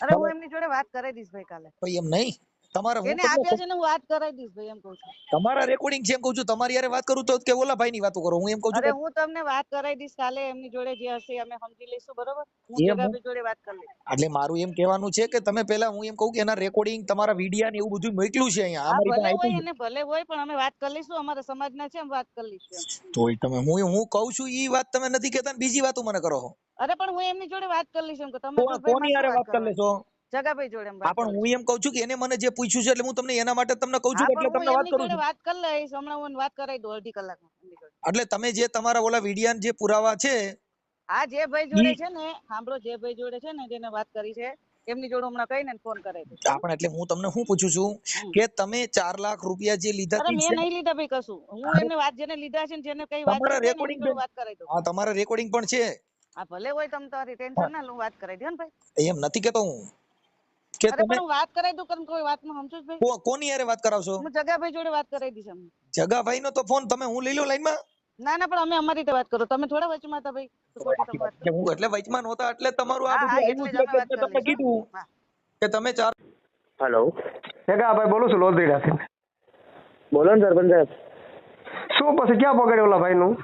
અરે હું એમની જોડે વાત કરાવી દઈશ ભાઈ કાલે. ભાઈ એમ નહીં તમારે હું જેને આપ્યા છે ને હું વાત કરાવી દઈશ ભાઈ, એમ કહું છું. તમારા રેકોર્ડિંગ છે એમ કહું છું. તમારી યારે વાત કરું તો કે ઓલા ભાઈ ની વાતો કરો. હું એમ કહું છું અરે કે હું તમને વાત કરાવી દઈશ કાલે, એમની જોડે જે હશે અમે સમજી લઈશું, બરોબર? હું એમ જગાભાઈ જોડે વાત કરી લઈશ. એટલે મારું એમ કહેવાનું છે કે તમે પેલા હું એમ કહું કે એના રેકોર્ડિંગ તમારા વિડિયા ને એવું બધું મોકલ્યું છે અહીંયા હા અમારી પાસે ભલે હોય, આપ્યું એને ભલે હોય, પણ અમે વાત કરી લઈશું. અમારા સમાજના છે, અમે વાત કરી લઈશું એમ. છે. તોય તમે હું કહું છું ઈ વાત તમે નથી કહેતા ને બીજી વાતો મને કરો છો. અરે પણ હું એમની જોડે વાત કરી લઈશ. એમ કે તમે ભાઈ કોની યારે વાત કરી લેશો? જગાભાઈ જોડે એમ હા વાત પણ કરી હું એમ કહું છું કે એને મને જે પૂછ્યું છે એટલે હું તમને એના માટે તમને કહું છું હા, કે એટલે પણ હું તમને વાત એમની કરું જોડે છું. વાત કરી લઈશ. હમણાં હું વાત કરાવી દઉં અડધી કલાકમાં એમની જોડે. એટલે તમે જે તમારા ઓલા વિડિયા જે પુરાવા છે હા, જે ભાઈ જોડે છે ને, સાંભળો, જે ભાઈ જોડે છે ને, જેને વાત કરી છે એમની જોડે હમણાં કહીને ફોન કરાવી દઈશ. આપણે એટલે હું તમને શું પૂછું છું કે તમે 4 લાખ રૂપિયા જે લીધા અરે ઈ મેં છે નહીં લીધા ભાઈ કશું. હું એને વાત જેને લીધા છે ને, જેને કઈ વાત તમારા કરી છે ને, રેકોર્ડિંગ એમની જોડે વાત કરાવી દઉં. હા તમારા રેકોર્ડિંગ પણ છે. હા ભલે હોય, તમે તારી ટેન્શન ના લો, વાત કરાવી દો ને ભાઈ. એમ નથી કેતો હું કે અરે તમે પણ હું વાત કરાવી દઉં, કારણ કોઈ વાતમાં સમજો જ ભાઈ. કોની યારે વાત કરાવશો? હું જગાભાઈ જોડે વાત કરાવી દઈશ અમને. જગાભાઈ નો તો ફોન તમે હું લઈ લો લાઈનમાં. ના ના, પણ અમે અમારી રીતે વાત કરો, તમે થોડા વચમાં હતા ભાઈ. તો ખોટી તમે વાત કરો. હું એટલે વચમાં નહોતા એટલે તમારું આ હા બધું હા, આવ્યું એટલે જ અમે છે વાત એટલે કરી તમને લઈશું. કીધું હા. કે તમે 4 હેલો, જગાભાઈ બોલું છું લોધીડાથી. બોલો ને સરપંચ સાહેબ. શું પછી ક્યાં પકડ્યો ઓલા ભાઈ નું?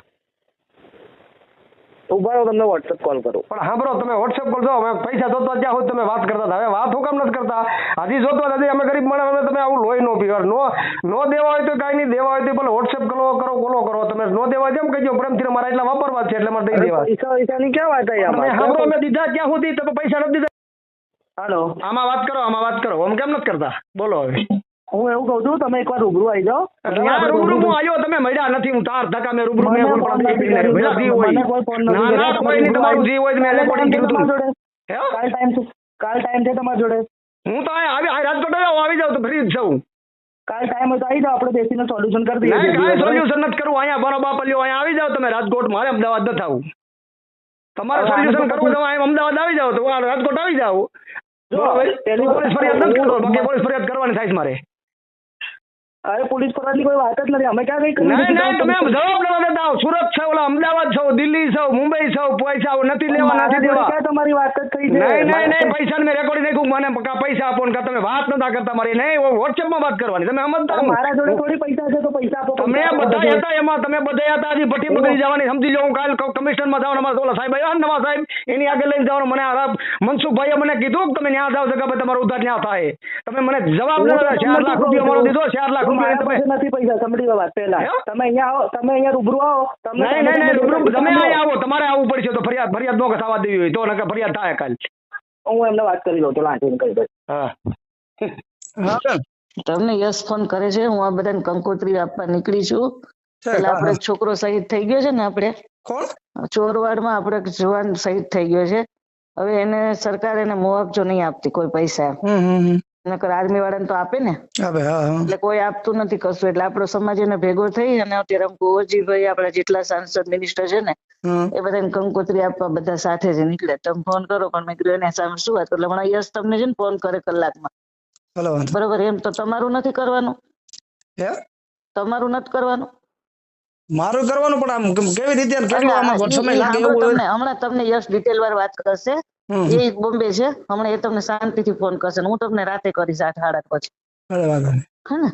ઉભા રહો, તમને વોટ્સએપ કોલ કરું. પણ સાંભળો, તમે વોટ્સએપ પર જો, અમે પૈસા જોતો ત્યાં સુધી તમે વાત કરતા હતા. હવે વાત હું કામ નથી કરતા? હજી જોતો હજી અમે ગરીબ માણસ, અમે તમે આવું લોહી નો પીવા. નો દેવા હોય તો કાંઈ નહીં, દેવા હોય તો ભલે વોટ્સએપ કરો કોલો કરો. તમે નો દેવા જેમ કહેજો પ્રેમથી, મારા એટલા વાપરવા છે એટલે મારે દઈ દેવા. પૈસાની ક્યાં વાત આવી તમે સાંભળો, અમે દીધા ક્યાં સુધી? તમે પૈસા નથી દીધા. હેલો, આમાં વાત કરો, આમાં વાત કરો. આમ કેમ નથી કરતા? બોલો હવે. હું એવું કહું છું, તમે એકવાર રૂબરૂ આવી જાઓ. ત્યાં રૂબરૂ હું આવ્યો, તમે મળ્યા નથી. હું તાર ધક્કા મેં રૂબરૂ મેં કોઈ પણ આપી નહીં. ભલા જી હોય. ના ના, કોઈ નહીં. તમારું જી હોય મેં રેકોર્ડિંગ કર્યું હતું. હે? કાલ ટાઈમ છે તમારી જોડે? હું તો અહીંયા રાજકોટ આવ્યો, આવી જાઉં તો ફ્રી જ છું. કાલ ટાઈમ હોય તો આવી જાઓ, આપણે બેસીને સોલ્યુશન કરી દઈએ. નહીં, કાંઈ સોલ્યુશન નથી કરવું. અહીંયા બરોબર લ્યો, અહીંયા આવી જાઓ તમે રાજકોટ. મારે અમદાવાદ નથી આવું. તમારે સોલ્યુશન કરવું તો અહીંયા અમદાવાદ આવી જાઓ, તો રાજકોટ આવી જાઓ. પોલીસ ફરિયાદ નથી કરતો, બાકી પોલીસ ફરિયાદ કરવાની થાય છે મારે. અરે પોલીસ ફરિયાદની કોઈ વાત જ નથી. અમે ક્યાં કઈ નહીં નહીં, તમે આમ જવાબ લેવા દેતા. સુરત છો, ઓલા અમદાવાદ છો, દિલ્હી છો, મુંબઈ છો, પૈસા નથી લેવા નથી દેવા. ક્યાં તમારી વાત જ થઈ છે? નહીં નહીં, પૈસા મેં રેકોર્ડિંગ નાખ્યું. મને કાં પૈસા આપો ને તમે વાત નતા કરતા મારી. નહીં, વોટ્સએપમાં વાત કરવાની. તમે સમજતા મારા જોડે થોડી પૈસા છે તો પૈસા આપો. તમે બધા હતા એમાં, તમે બધા હતા. હજી ભઠ્ઠી બગડી જવાની સમજી લો. હું કાલ કમિશનરમાં જવાનું, અમારા ઓલા સાહેબ આવ્યા નવા સાહેબ, એની આગળ લઈને જવાનું. મને મનસુખભાઈએ મને કીધું કે તમે ત્યાં જાઓ છો કે તમારો ઉધાર ત્યાં થાય. તમે મને જવાબ ન 4 લાખ રૂપિયા મારો દીધો. 4 લાખ રૂપિયા તમે નથી પૈસા. સમજી વાત પહેલા તમે અહીંયા આવો, તમે અહીંયા રૂબરૂ આવો. નહીં રૂબરૂ તમે અહીંયા આવો. તમારે આવવું પડશે તો ફરિયાદ નો થવા દેવી હોય તો નકર ફરિયાદ થાય કાલ. હું એમને વાત કરી લઉં તો લાંચીને કહી દઈશ. હા, તમને યશ ફોન કરે છે. હું આ બધાને કંકોત્રી આપવા નીકળી છું. પેલા આપણે છોકરો શહીદ થઈ ગયો છે ને, આપણે કોણ ચોરવાડમાં આપણે જવાન શહીદ થઈ ગયો છે. હવે એને સરકાર એને મુઆવજો નહીં આપતી કોઈ પૈસા. નકર આર્મી વાળાને તો આપે ને, એટલે કોઈ આપતું નથી કશું. એટલે આપણો સમાજ એને ભેગો થઈ અને અત્યારે કુંવરજીભાઈ આપણા જેટલા સાંસદ મિનિસ્ટર છે ને, એ બધાને કંકોત્રી આપવા બધા સાથે જ નીકળે. તમે ફોન કરો, પણ મેં કીધું એને સામે શું વાત? એટલે હમણાં યશ તમને છે ને ફોન કરે કલાકમાં. બરોબર, એમ તો તમારું નથી કરવાનું. તમારું નથી કરવાનું, મારું કરવાનું. પણ આમ કેવી રીતે સમય લાગે એવું? હમણાં તમને યશ ડિટેલ વાર વાત કરશે. એ બોમ્બે છે હમણાં. એ તમને શાંતિથી ફોન કરશે. હું તમને રાતે કરીશ 8:30 પછી. હે ને?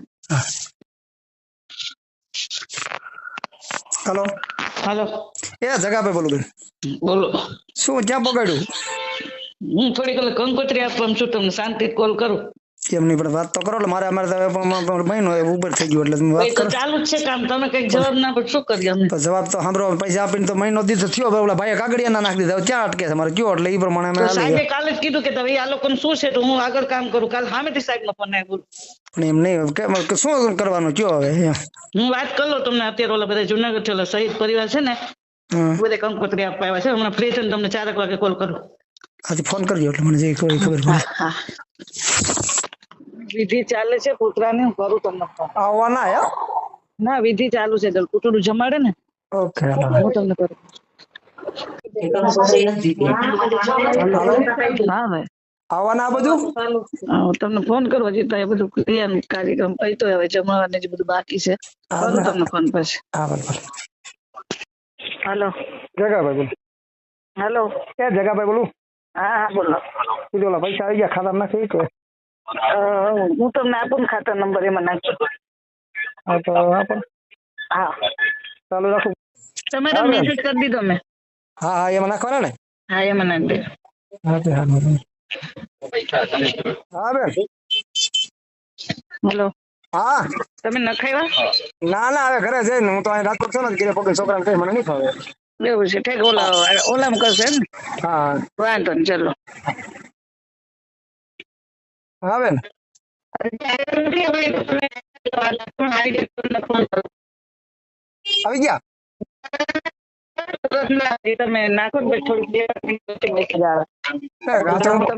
હેલો હાલો, એ જગાભાઈ બોલું બેન. બોલો. શું ક્યાં પકડ્યું? હું થોડીક કંકોત્રી આપવા છું. તમને શાંતિ કોલ કરું. કેમ નહીં, પણ વાત તો કરો. અમારે મહિનો ઉપર થઈ ગયો એટલે વાત કરો. ચાલુ જ છે કામ. તમે કઈક જવાબ ના આપો શું કરીએ અમે? જવાબ તો સાંભળો. પૈસા આપીને તો મહિનો દીધો થયો. ઓલા ભાઈ કાગડિયા ના નાખી દીધા. ક્યાં અટકે છે મારે કયો? એટલે એ પ્રમાણે અમે સાહેબે કાલે જ કીધું કે તમે આ લોકોને શું છે તો હું આગળ કામ કરું. કાલ સામેથી સાહેબ નો ફોન આવ્યો. પણ એમ નહીં, શું કરવાનું કયો હવે? હું વાત કરી લઉં તમને. અત્યારે ઓલા બધા જુનાગઢ ઓલા શહીદ પરિવાર છે ને, બધે કંકોત્રી આપવા આવ્યા છે. હમણાં ફ્રી થઈને તમને 4 વાગે કોલ કરું. આજે ફોન કરજો એટલે મને જે ખબર પડે. વિધિ ચાલે છે કૂતરાની. હું કરું તમને ફોન. આવવાના? ના, વિધિ ચાલુ છે. કૂતરું જમાડે ને. ઓકે, હું તમને કરું. હા ભાઈ, આવવાના બધું. હું તમને ફોન કરું. હજી તો એ બધું ક્રિયા કાર્યક્રમ પૈતો હવે જમવાનું જે બધું બાકી છે. કરું તમને ફોન પછી. હા બરાબર. હાલો, જગાભાઈ બોલું. હાલો, એ જગાભાઈ બોલું. હા હા બોલો. કીધું ઓલા પૈસા આવી ગયા ખાતા નાખી. હું તમને આપું ને ખાતા નંબર, એમાં નાખજો. હા તો આપો. હા ચાલુ રાખો. તમારે મેસેજ કરી દીધો મેં. હા હા એમાં નાખવાના ને. હા એમાં નાખી દે. હા તે હા બેન. હેલો. હા તમે નખાવ્યા? ના ના હવે ઘરે જઈને હું તો અહીં રાજકોટ છું ને, ઘરે પગે છોકરાને કઈ મને નહીં ફાવે. એવું છે, ઠેક. ઓલામ કરશે ને? હા વાંધો નહીં, ચલો. હા બેન. આવી ગયા? તમે નાખો ને થોડીક તમને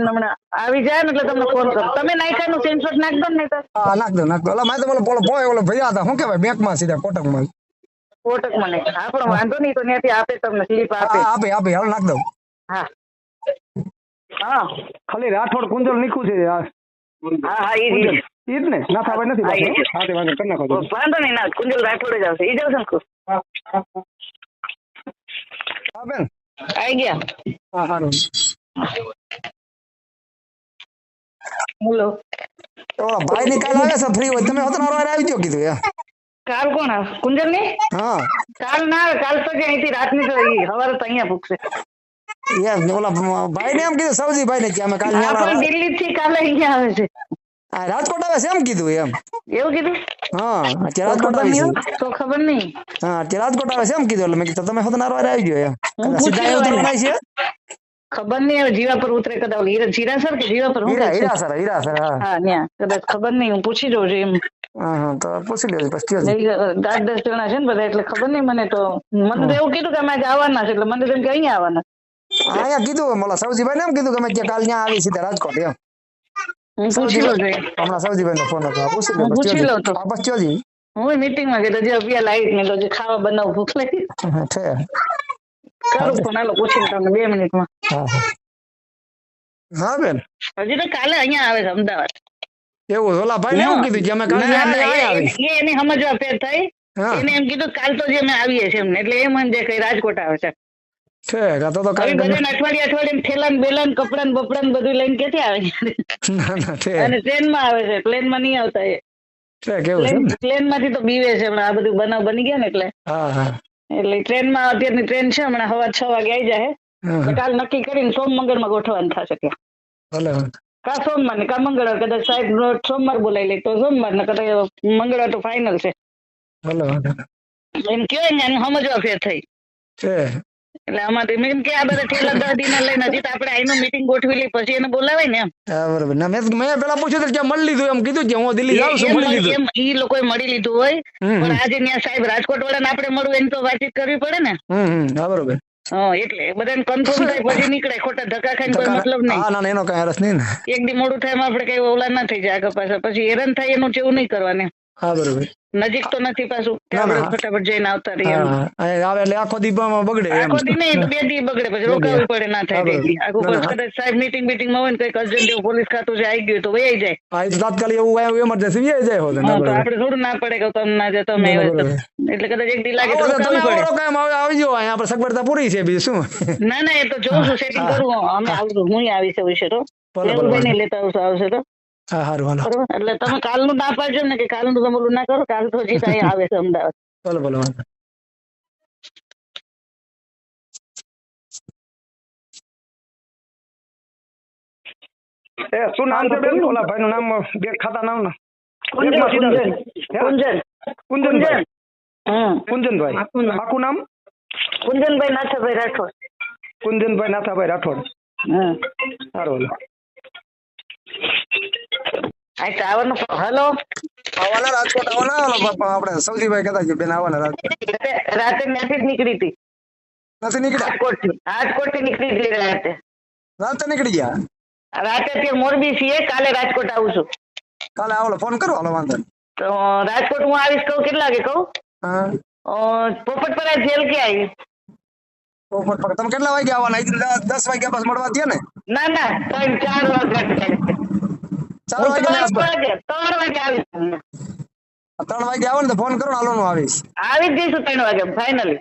હમણાં આવી જાય ને એટલે તમને ફોન કરો. તમે નાખ્યાનું સ્ક્રીનશોટ નાખ દો ને. હા નાખ દો નાખ દો. ઓલા મારે તો ઓલો ભૈયા હતા, શું કહેવાય, બેંકમાં સીધા કોટકમાં. કોટકમાં નહીં. હા પણ વાંધો નહીં, તો ત્યાંથી આપે તમને સ્લીપ આપે. હા આપે આપે, હાલ નાખ દઉં. હા હા ખાલી રાઠોડ કુંજલ નીકળું છે. હા હા હા ઈ જ ને, નાથા ભાઈ નથી પાછો. હા તે વાંધો કરી નાખો. વાંધો નહીં, ના કુંજલ રાઠોડ જ આવશે. ઈ જ આવશે ને? હા બેન આવી ગયા. હા સારું. બોલો. ઓલા ભાઈ ની કાલ આવે છે ફ્રી હોય, તમે હોત મારો આવી જાવ કીધું યાર. કાલ કોણ આવે? કુંજલ ની? હા કાલ ના આવે. કાલ તો અહીંથી રાતની તો સવારે તો અહીંયા પૂછશે. ઓલા ભાઈ ને એમ કીધું, સૌજી ભાઈ ને કે અમે કાલ દિલ્હી થી કાલે અહીંયા આવે છે. રાજકોટ આવે છે એમ કીધું. એમ એવું કીધું? હા અત્યારે રાજકોટ આવી છે. તો ખબર નહીં. હા અત્યારે રાજકોટ આવે છે એમ કીધું. એટલે મેં કીધું તમે હોત નારો આવી ગયો. એમ સીધા એવું થાય છે. ખબર નહીં હવે જીવા પર ઉતરે કદાચ. જીરાસર કે જીવા પર? હીરાસર. હા ત્યાં કદાચ ખબર નહીં. હું પૂછી જોઉં છું એમ. હા તો પૂછી લેજો પછી. 8-10 જણા છે ને બધા, એટલે ખબર નહીં મને. તો મને તો એવું કીધું કે અમે આજે આવવાના છે, એટલે મને તો એમ કે અહીંયા આવવાના. અહીંયા કીધું મોલા સૌજીભાઈ ને એમ કીધું કે અમે કાલ ત્યાં આવી સીધા રાજકોટ. એમ હું પૂછી લઉં છું. હમણાં સૌજીભાઈ નો ફોન હતો, પૂછી લઉં તો. બસ ચોજી હું મીટિંગ માં ગયો, જે અભિયા લાઈટ ને તો જે ખાવા બનાવું, ભૂખ લાગી. કરું પણ હાલો પૂછીને તમને 2 મિનિટમાં. હા બેન હજી તો કાલે અહીંયા આવે છે અમદાવાદ. એવું ઓલા ભાઈ ને એવું કીધું કે અમે કાલે આવી. એને સમજવા ફેર થઈ. એને એમ કીધું કાલ તો જે અમે આવીએ છીએ એમને, એટલે એ મને જે કઈ રાજકોટ આવે છે. અઠવાડિયે થેલા બેલા કપડા બપડા બધું લઈને ક્યાંથી આવે? અને ટ્રેન માં આવે છે, પ્લેન માં નહીં આવતા. એ પ્લેન માંથી તો બીવે છે હમણાં. આ બધું બનાવ બની ગયા ને એટલે ટ્રેન માં અત્યારની ટ્રેન છે હમણાં સવાર 6 વાગે આવી જાય. કાલ નક્કી કરીને સોમ મંગળ માં ગોઠવવાનું થશે ત્યાં. કા સોમવાર ને કા મંગળવાર. કદાચ સાહેબ સોમવાર બોલાવી લે તો સોમવાર ને કદાચ મંગળવાર તો ફાઇનલ છે. એમ કેવાય ને સમજવા ફેર થઈ. એટલે આમાંથી મેં કે આ બધા ઠેલા 10 દિન લઈને હજી તો આપણે આઈનું મીટિંગ ગોઠવી લઈ પછી એને બોલાવાય ને. એમ બરોબર. મેં પેલા પૂછ્યું કે મળી લીધું, એમ કીધું કે હું દિલ્હી જાઉં છું, મળી લીધું. એમ ઈ લોકોએ મળી લીધું હોય, પણ આજે ત્યાં સાહેબ રાજકોટ વાળાને આપણે મળવું એની તો વાતચીત કરવી પડે ને. હા બરોબર. એટલે બધાને કન્ફર્મ થાય પછી નીકળે. ખોટા ધક્કા ખાઈને કોઈ મતલબ નહીં. એનો કઈ હરસ નહીં ને. એક દી મોડું થાય એમાં આપણે કઈ ઓલા ના થઈ જાય આગળ પાછળ, પછી હેરાન થાય એનું જેવું નહીં કરવાનું. હા બરોબર. નજીક તો નથી પાછું, ફટાફટ જઈને આવતા રહીએ. એટલે આખો દી બગડે. આખો દી નહીં તો 2 દી બગડે, પછી રોકાવું પડે. ના થાય 2 દી આખું. કદાચ સાહેબ મીટિંગ માં હોય ને કઈક અર્જન્ટ એવું પોલીસ ખાતું છે આવી ગયું તો વહી જાય. તાત્કાલિક એવું એમરજન્સી વહી જાય. તો આપણે થોડું ના પડે કે તમે ના જતો તમે એટલે કદાચ 1 દી લાગે તો રોકાવું પડે. આવી જાવ, અહીંયા આપણે સગવડતા પૂરી છે બીજું શું. ના ના એ તો જોઉં છું, સેટિંગ કરું. અમે આવશું, હું આવી છે વિશે તો નહીં લેતા આવશે તો. હા સારું હાલો. એટલે તમે કાલનું ના પાડજો ને કે કાલનું તમે બોલું ના કરો. કાલ તો હજી અહીંયા આવે છે અમદાવાદ. બોલો બોલો. શું નામ છે બેન ઓલા ભાઈ નું નામ? બેંક ખાતા નામ ના કુંજનભાઈ. આખું નામ? કુંજનભાઈ નાથાભાઈ રાઠોડ. કુંજનભાઈ નાથાભાઈ રાઠોડ. સારું. હેલો આવવાના રાજકોટ આવવાના. આપણે સૌજીભાઈ કહેતા છે બેન આવવાના રાજકોટ. રાતે ત્યાંથી જ નીકળી હતી. નથી નીકળ્યા? રાજકોટ થી નીકળી હતી રાતે. રાતે નીકળી ગયા? રાતે અત્યારે મોરબી છીએ, કાલે રાજકોટ આવું છું. કાલે આવો ફોન કરો. હાલો વાંધો નહીં. તો રાજકોટ હું આવીશ. કહું કેટલા વાગે કહું? પોપટપરા જેલ કે આવી. પોપટપરા તમે કેટલા વાગે આવવાના? 10 વાગ્યા પાસ મળવા દે ને? ના ના 3-4 વાગે. 4 વાગે 3 વાગે આવીશ. 3 વાગે આવો ને તો ફોન કરો ને. હાલો હું આવીશ. આવી જ જઈશું 3 વાગે ફાઇનલી.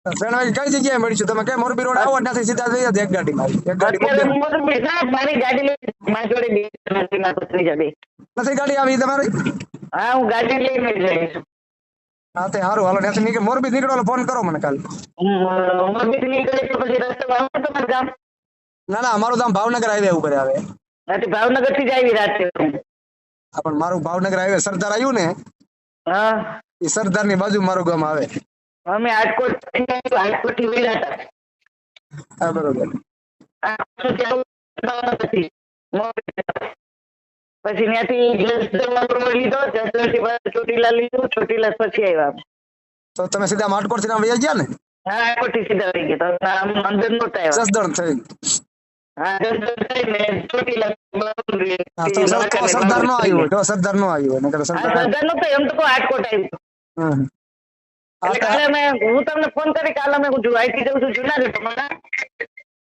ફેણવાઈ કઈ જગ્યાએ મળીશું? તમે કઈ મોરબી રોડ આવો ત્યાંથી સીધા જઈએ એક ગાડીમાં. એક ગાડી અત્યારે મોરબી ના, મારી ગાડી લઈ મારી જોડે બે નથી, ના પત્ની છે બે. નથી ગાડી આવી તમારી? હા, હું ગાડી લઈને જઈશ. હા તે સારું, હાલો ત્યાંથી નીકળ, મોરબી નીકળો ફોન કરો મને કાલે. મોરબી નીકળે તો પછી રસ્તા આવે તમારું ગામ? ના ના, અમારું ગામ ભાવનગર હાઈવે ઉપર આવે. ભાવનગર થી જ આવી રાતે. હા પણ મારું ભાવનગર હાઈવે સરદાર આવ્યું ને, હા, એ સરદાર ની બાજુ મારું ગામ આવે. અમે રાજકોટ થી વેલા હતા. હા બરોબર. પછી ત્યાંથી જસદણ લીધો, જસદણ થી ચોટીલા લીધું, ચોટીલા પછી આવ્યા. તો તમે સીધા માટકોટ થી વયા ગયા ને? હા, રાજકોટ થી સીધા આવી ગયા, અંદર નહોતા આવ્યા. જસદણ થઈ. હા, જસદણ થઈને ચોટીલા. તો સરદાર નો આવ્યો, તો સરદાર નો આવ્યો, સરદાર નો એમ તો રાજકોટ આવ્યું. એટલે કાલે હું તમને ફોન કરી, કાલે અમે આઈટી જઉં છું જુનાગઢ,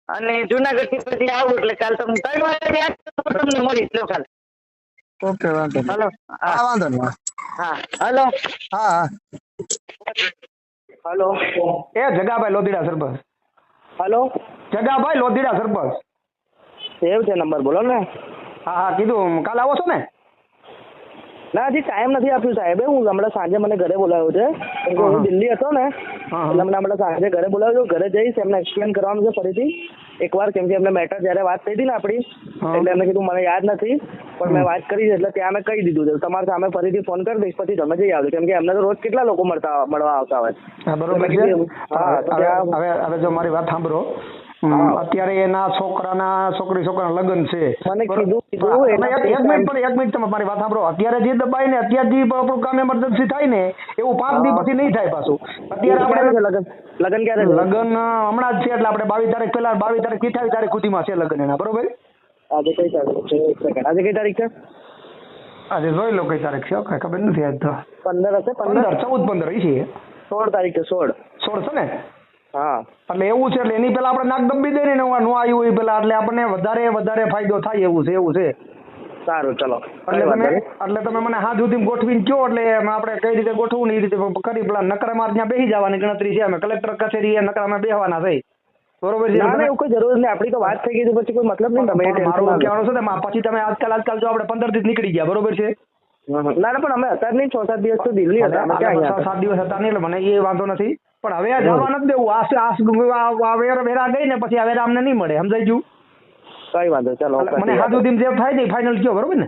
અને જુનાગઢ થી પછી આવું એટલે કાલે તમે 3 વાગે તમને મળીશ. લો કાલે. ઓકે, વાંધો નહીં. હલો. હા વાંધો નહીં. હા, હલો. હા હા. હલો, એ જગાભાઈ લોધીડા સરપંચ. હલો, જગાભાઈ લોધીડા સરપંચ. સેવ છે નંબર, બોલો ને. હા હા, કીધું કાલે આવો છો ને? ના, હજી ટાઈમ નથી આપ્યું સાહેબ. હું હમણાં સાંજે મને ઘરે બોલાવ્યો છે. હું દિલ્હી હતો ને, એટલે મને હમણાં સાંજે ઘરે બોલાવ્યો. ઘરે જઈશ, એમને એક્સપ્લેન કરવાનું છે ફરીથી એકવાર, કેમ કે એમને મેટર જયારે વાત થઈ હતી ને આપણી, એટલે એમને કીધું મને યાદ નથી, પણ મેં વાત કરી છે એટલે ત્યાં મેં કહી દીધું છે. તમારે સામે ફરીથી ફોન કરી દઈશ, પછી તમે જઈ આવજો, કેમ કે એમને તો રોજ કેટલા લોકો મળવા આવતા હોય. બરોબર છે. હવે જો મારી વાત સાંભળો, અત્યારે એના છોકરાના લગ્ન છે. મને કીધું એક મિનિટ તમે મારી વાત સાંભળો. અત્યારે જે દબાઈ ને અત્યારે જે આપણું કામ એમરજન્સી થાય ને, એવું 5 દિવસ પછી નહીં થાય પાછું. અત્યારે આપણે લગ્ન ક્યારે? લગ્ન હમણાં જ છે, એટલે આપણે 22 તારીખ પહેલા 22 તારીખ 28 તારીખ સુધીમાં છે લગ્ન એના, બરોબર? આજે કઈ તારીખ છે? એક સેકન્ડ, આજે કઈ તારીખ છે? આજે જોઈ લો કઈ તારીખ છે, કઈ ખબર નથી. આજ તો 15 હશે. 15 છે. 16 તારીખ છે. 16 છે ને? હા, એટલે એવું છે, એટલે એની પેલા આપણે નાક દબી દઈએ ને, નો આવ્યું હોય પેલા, એટલે આપણને વધારે ફાયદો થાય એવું છે. સારું, ચલો. એટલે તમે મને હાથ સુધી ગોઠવીને કહો, એટલે આપણે કઈ રીતે ગોઠવું ને એ રીતે કરી પેલા નકરામાં ત્યાં બેસી જવાની ગણતરી છે. અમે કલેક્ટર કચેરી નકરામાં બેસવાના છે, બરોબર છે? ના, એવું કોઈ જરૂર નહીં. આપણી તો વાત થઈ ગઈ, પછી કોઈ મતલબ નહીં. તમે મારું કહેવાનું છે ને, પછી તમે આજકાલ જો આપણે 15 દિવસ નીકળી ગયા, બરોબર છે? ના, પણ અમે અત્યારે નહીં, 6-7 દિવસ તો દિલ્હી હતા. 6-7 દિવસ હતા નહીં, એટલે મને એ વાંધો નથી. પણ હવે આ જવા નથી દેવું. વેરા ગઈ ને પછી આ વેરા અમને નહીં મળે, સમજાઈ ગયું? કઈ વાંધો, ચલો. મને હાથ સુધી જે થાય ને ફાઇનલ કયો, બરોબર ને?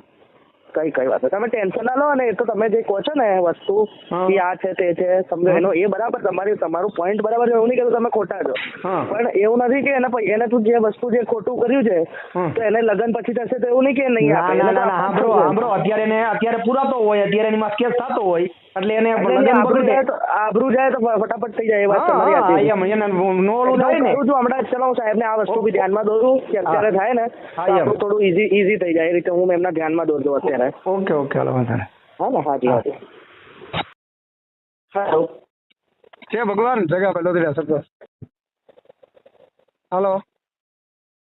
કઈ વાત, તમે ટેન્શન ના લો. અને એ તો તમે જે કહો છો ને વસ્તુ કે આ છે તે છે, સમજો એનો એ બરાબર, તમારું પોઈન્ટ બરાબર છે. એવું નહીં કે તમે ખોટા છો, પણ એવું નથી કે એને તું જે વસ્તુ જે ખોટું કર્યું છે તો એને લગ્ન પછી થશે તો એવું નહીં કે નહીં આપે. સાંભળો, અત્યારે પુરાતો હોય, અત્યારે એની માં કેસ થતો હોય, એટલે એને આબરૂ જાય તો ફટાફટ થઈ જાય. એ વાત તમારી હતી. હમણાં ચલો હું સાહેબ ને આ વસ્તુ બી ધ્યાનમાં દોરું કે અત્યારે થાય ને થોડું ઈઝી થઈ જાય, એ રીતે હું એમના ધ્યાનમાં દોરજો અત્યારે. ઓકે, હાલો વાંધો નહીં. હા ને, હાજી. હેલો, છે ભગવાન જગાભાઈ લોધીડા સરપંચ. હાલો,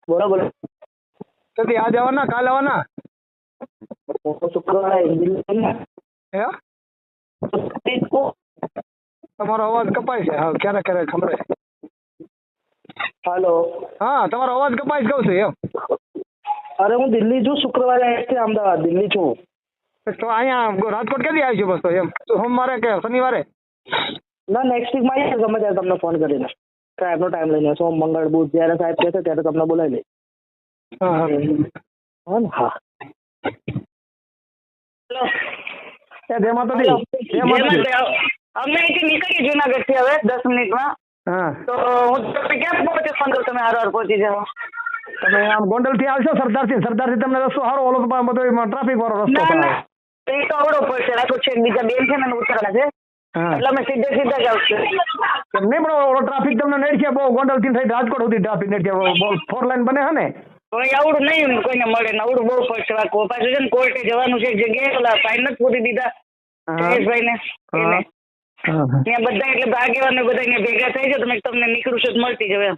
બોલો. કદી આજ આવવાના, કાલ આવવાના? તમારો અવાજ કપાય છે. હા, ક્યારેક સંભળાય. હેલો. હા, તમારો અવાજ કપાય કહું છું એમ. અરે હું દિલ્હી છું, શુક્રવારે આવી અમદાવાદ દિલ્હી છું. તો અહીંયા રાજકોટ ક્યાંથી આવીશું બસ? તો એમ સોમવારે કે શનિવારે? ના, નેક્સ્ટ વીકમાં આવી ગમે ત્યારે તમને ફોન કરીને સાહેબનો ટાઈમ લઈને, સોમ મંગળ બુધ જ્યારે સાહેબ કહેશે ત્યારે તમને બોલાવી લઈશ. હા. અમે અહીંથી નીકળીએ જુનાગઢ થી હવે 10 મિનિટમાં. તો હું ક્યાં પહોંચે? 15 તમે હાર પહોંચી જાઓ. તમે આમ ગોંડલ થી આવશો, સરદારથી તમને રસ્તો સારો, ઓલો બધો ટ્રાફિક વાળો રસ્તો થાય. એ તો આવડો પડશે. રાખો છે બીજા બેન છે ને ઉતરવાના છે, એટલે અમે સીધા જ આવશું. નહીં, પણ ઓલો ટ્રાફિક તમને નડી છે બહુ. ગોંડલ થી થઈ રાજકોટ સુધી ટ્રાફિક નડી છે. 4 લાઈન બને હે ને, આવડું નહીં કોઈને મળે ને, આવડું બહુ પડશે. પાછું છે ને કોર્ટે જવાનું છે, એક જગ્યાએ ઓલા ફાઇન નથી પૂરી દીધા જયેશભાઈ ને, ત્યાં બધા એટલે આગેવાન ને બધા ભેગા થઈ જાય. તમે તમને નીકળું છું મળતી જવે.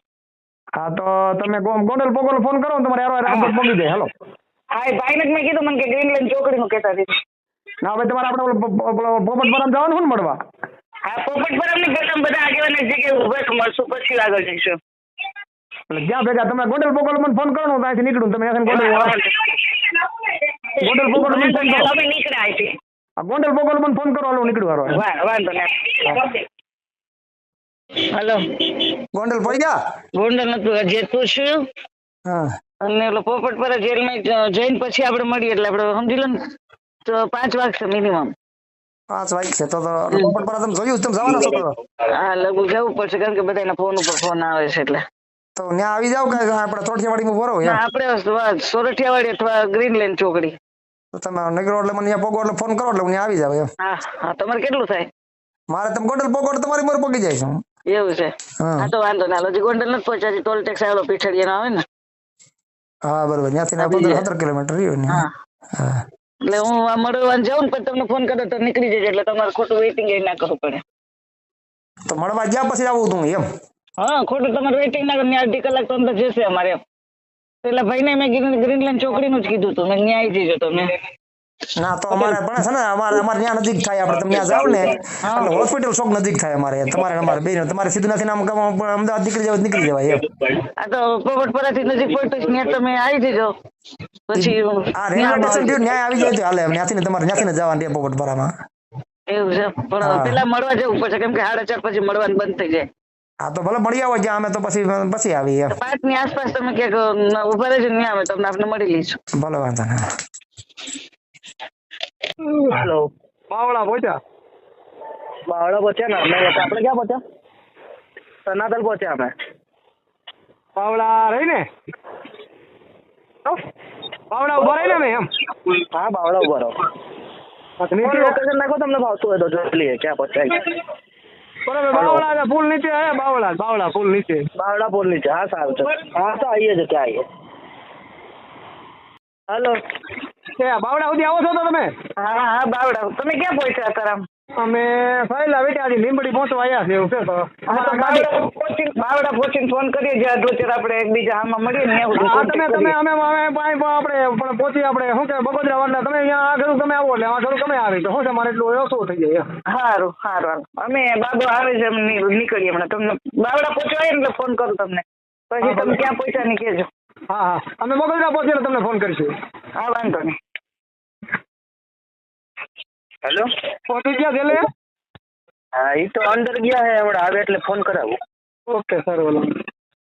હા, તો તમે ગોંડલ પોગોલ ફોન કરો ને, તમારે રાજકોટ પહોંચી જાય. હાલો. હા, એ ભાઈને મેં કીધું મને કે ગ્રીનલેન્ડ ચોકડી નું કહેતા હતી. ના, હવે તમારે આપણે પોપટ બરામ જવાનું ને મળવા. હા પોપટપરામની પ્રથમ બધા આગેવાન એક જગ્યાએ ઉભા છો, મળશું પછી આગળ જઈશું. એટલે જ્યાં ભેગા તમે ગોંડલ પોગોલ મને ફોન કરો ને ત્યાંથી નીકળું તમે ગોંડલ પોગોલ મને ફોન કરો. અમે નીકળ્યા અહીંથી. ગોંડલ પોગોલ મને ફોન કરો હાલો નીકળું હારો. વાંધો નહીં. હલો ગોંડલ પડી ગયા ગોંડલ નતું જેતું છું હા અને ઓલો પોપટપરા જેલમાં જઈને પછી આપણે મળીએ એટલે આપણે સમજી લો ને તો 5 વાગશે મિનિમમ. 5 વાગ્યા છે તો પોપટપરા તમે જોયું તમે જવાના છો તો? હા લગભગ જવું પડશે કારણ કે બધાના ફોન ઉપર ફોન આવે છે એટલે. તો ત્યાં આવી જાવ કે આપણે ચોટિયાવાડીમાં ભરો ના આપણે સોરઠિયાવાડી અથવા ગ્રીનલેન્ડ ચોકડી. તો તમે નીકળો એટલે મને ત્યાં પોગો એટલે ફોન કરો એટલે હું ત્યાં આવી જાવ એમ. હા હા તમારે કેટલું થાય? મારે તમે ગોંડલ પોગો એટલે તમારી મોર પગી જાય છે. એવું છે હા તો વાંધો ના હજી ગોંડલ નથી પહોંચ્યા ટોલ ટેક્સ આવેલો પીઠડિયાનો આવે ને. હા બરોબર ત્યાંથી 15-17 કિલોમીટર રહ્યું ને. હા એટલે હું મળવા જાઉં ને પછી તમને ફોન કરો તો નીકળી જજો એટલે તમારે ખોટું વેઇટિંગ ના કરવું પડે. તો મળવા ગયા પછી આવું તું એમ? હા ખોટું તમારે વેઇટિંગ ના કરો, અડધી કલાક તો અંદર જશે અમારે એમ. પેલા ભાઈને મેં ગ્રીનલેન્ડ ચોકડીનું જ કીધું હતું મેં ત્યાં આવી જજો તમે. ના તો અમારે પણ છે ને અમારે ત્યાં નજીક થાય આપણે તમે ત્યાં જાવ ને એટલે હોસ્પિટલ ચોક નજીક થાય અમારે અમારે બે તમારે સીધું નથી અમદાવાદ નીકળી જવાય એમ. આ તો પોપટપરાથી નજીક પડતું ત્યાં તમે આવી જજો પછી આ રેલવે સ્ટેશન ન્યાય આવી જાય તો હાલે ત્યાંથી તમારે ત્યાંથી જવાનું રે પોપટપરામાં. એવું છે પણ પેલા મળવા જવું પડશે કેમ કે 4:30 પછી મળવાનું બંધ થઈ જાય. હા તો ભલે મળી આવો જ્યાં અમે તો પછી આવી એમ. 5 ની આસપાસ તમે ક્યાંક ઉભા રહેજો ને અમે તમને આપણે મળી લઈશું. ભલે વાંધો નહીં. હેલો બાવળા પહોંચ્યા ને અમે આપણે ક્યાં પહોંચ્યા? સનાતલ પહોંચ્યા અમે. બાવળા રહી ને બાવળા ઉભા રહી ને અમે એમ. હા બાવળા ઉભા રહો. લોકેશન નાખો તમને ભાવતું હોય તો જોઈ લઈએ ક્યાં પહોંચાય. બરાબર બાવળા પુલ નીચે હે બાવળા પુલ નીચે. બાવળા પુલ નીચે હા સારું છે. હા તો આવીએ જ ત્યાં આવીએ. હેલો બાવળા સુધી આવો છો તો તમે? હા હા બાવળા તમે ક્યાં પહોંચ્યા અત્યારે? અમે સહેલા વેટાથી લીંબડી પહોંચવા આવ્યા છે એવું છે તો બાવળા પહોંચીને ફોન કરીએ જ્યાં દોચર આપણે એકબીજા આમાં મળીએ ને તમે અમે આપણે પહોંચી આપણે શું કે બગોદરા વાળા તમે અહીંયા આગળ તમે આવો એટલે આગળ તમે આવી તો શું છે મારે એટલું ઓછું થઈ જાય. સારું અમે બાબુ આવે છે એમ નીકળીએ હમણાં તમને બાવળા પહોંચવાય એટલે ફોન કરું તમને પછી તમે ક્યાં પહોંચ્યા ને કહેજો. હા અમે બગોદરા પહોંચીને તમને ફોન કરીશું. હા વાંધો નહીં. હેલો પહોંચી ગયા છેલ્લે? હા એ તો અંદર ગયા હે હમણાં આવે એટલે ફોન કરાવું. ઓકે સર બોલો.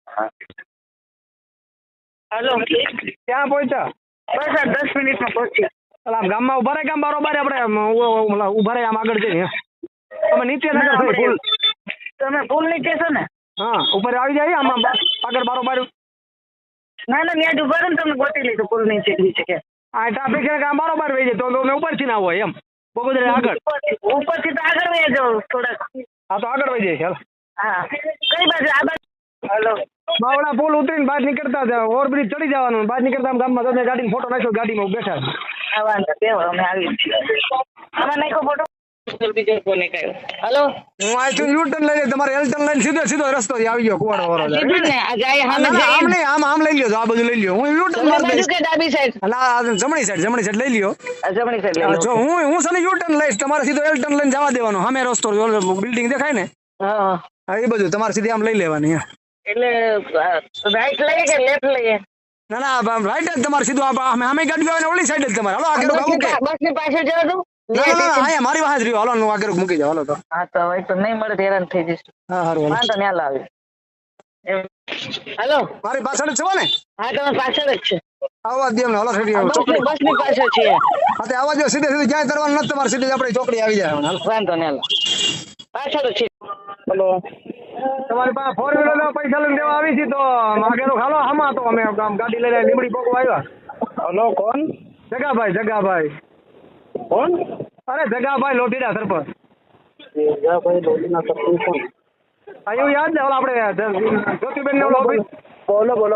હા હેલો ક્યાં પહોંચ્યા? બસ આ 10 મિનિટમાં પહોંચી. આમ ગામમાં ઉભા રહે ગામ બારોબાર આપણે ઉભા રહે આમ આગળ જઈએ અમે નીચે પુલ તમે પુલ નીચે છો ને? હા ઉપર આવી જાય આમ આગળ બારોબાર. ના ત્યાં જ ઉભા રહે ને તમને ગોતી લીધું પુલ નીચે કે આ ટ્રાફિક છે ગામ બારોબાર વહી જાય તો અમે ઉપરથી ના હોય એમ બગોદરા આગળ ઉપરથી તો આગળ વહી જાવ થોડાક. હા તો આગળ વહી જાય ચાલ. હા કઈ બાજુ આ બાજુ? હેલો બાવળા પુલ ઉતરીને બહાર નીકળતા ઓવરબ્રિજ ચડી જવાનું બહાર નીકળતા ગામમાં તમે ગાડીનો ફોટો નાખ્યો ગાડીમાં બેઠા. હા વાંધો કેવો અમે આવી છીએ. આમાં નાખ્યો ફોટો બીજો કોને કર્યો? હેલો હું આ છું યુટર્ન લઈ તમારે એલટર્ન લઈને સીધો રસ્તો આવી ગયો કુવાડો વાળો. આમ લઈ લ્યો આ બધું લઈ લ્યો હું યુટર્ન મારી દઈશ. ડાબી સાઈડ જમણી સાઈડ લઈ લ્યો. જમણી સાઈડ જો હું છે ને યુટર્ન લઈશ તમારે સીધો એલટર્ન લઈને જવા દેવાનો સામે રસ્તો બિલ્ડિંગ દેખાય ને હા એ બધું તમારે સીધી આમ લઈ લેવાની. એટલે રાઈટ લઈએ કે લેફ્ટ લઈએ? ના રાઈટ જ તમારે સીધું અમે ગાડી આવે ઓલી સાઈડ જ તમારે. હાલો આગળ બસ ની પાછળ જવા દઉં? અહીંયા મારી વાહન રહ્યો હાલો આગળ મૂકી જાવ હાલો તો. હા તો હવે તો નહીં મળે હેરાન થઈ જઈશ. હા સારું વાંધો નહીં હાલ આવી. હેલો મારી પાછળ જ છો ને? હા તમે પાછળ જ છે. આવવા દે ને હાલો બસ ની પાછળ છે. હા તો આવવા દો સીધે ક્યાંય કરવાનું નથી તમારે સીધે આપણે ચોકડી આવી જાય. વાંધો નહીં હાલો પાછળ જ છે. હેલો તમારી પાસે 4 વ્હીલર પૈસા લઈને દેવા આવી છે તો આગળ ખાલો આમાં તો અમે ગાડી લઈને લીમડી પોકવા આવ્યા. હેલો કોણ? જગાભાઈ. કોણ? અરે જગાભાઈ લોટીડા સરપંચ. એવું યાદ ને ઓલા આપણે જ્યોતિબેન ને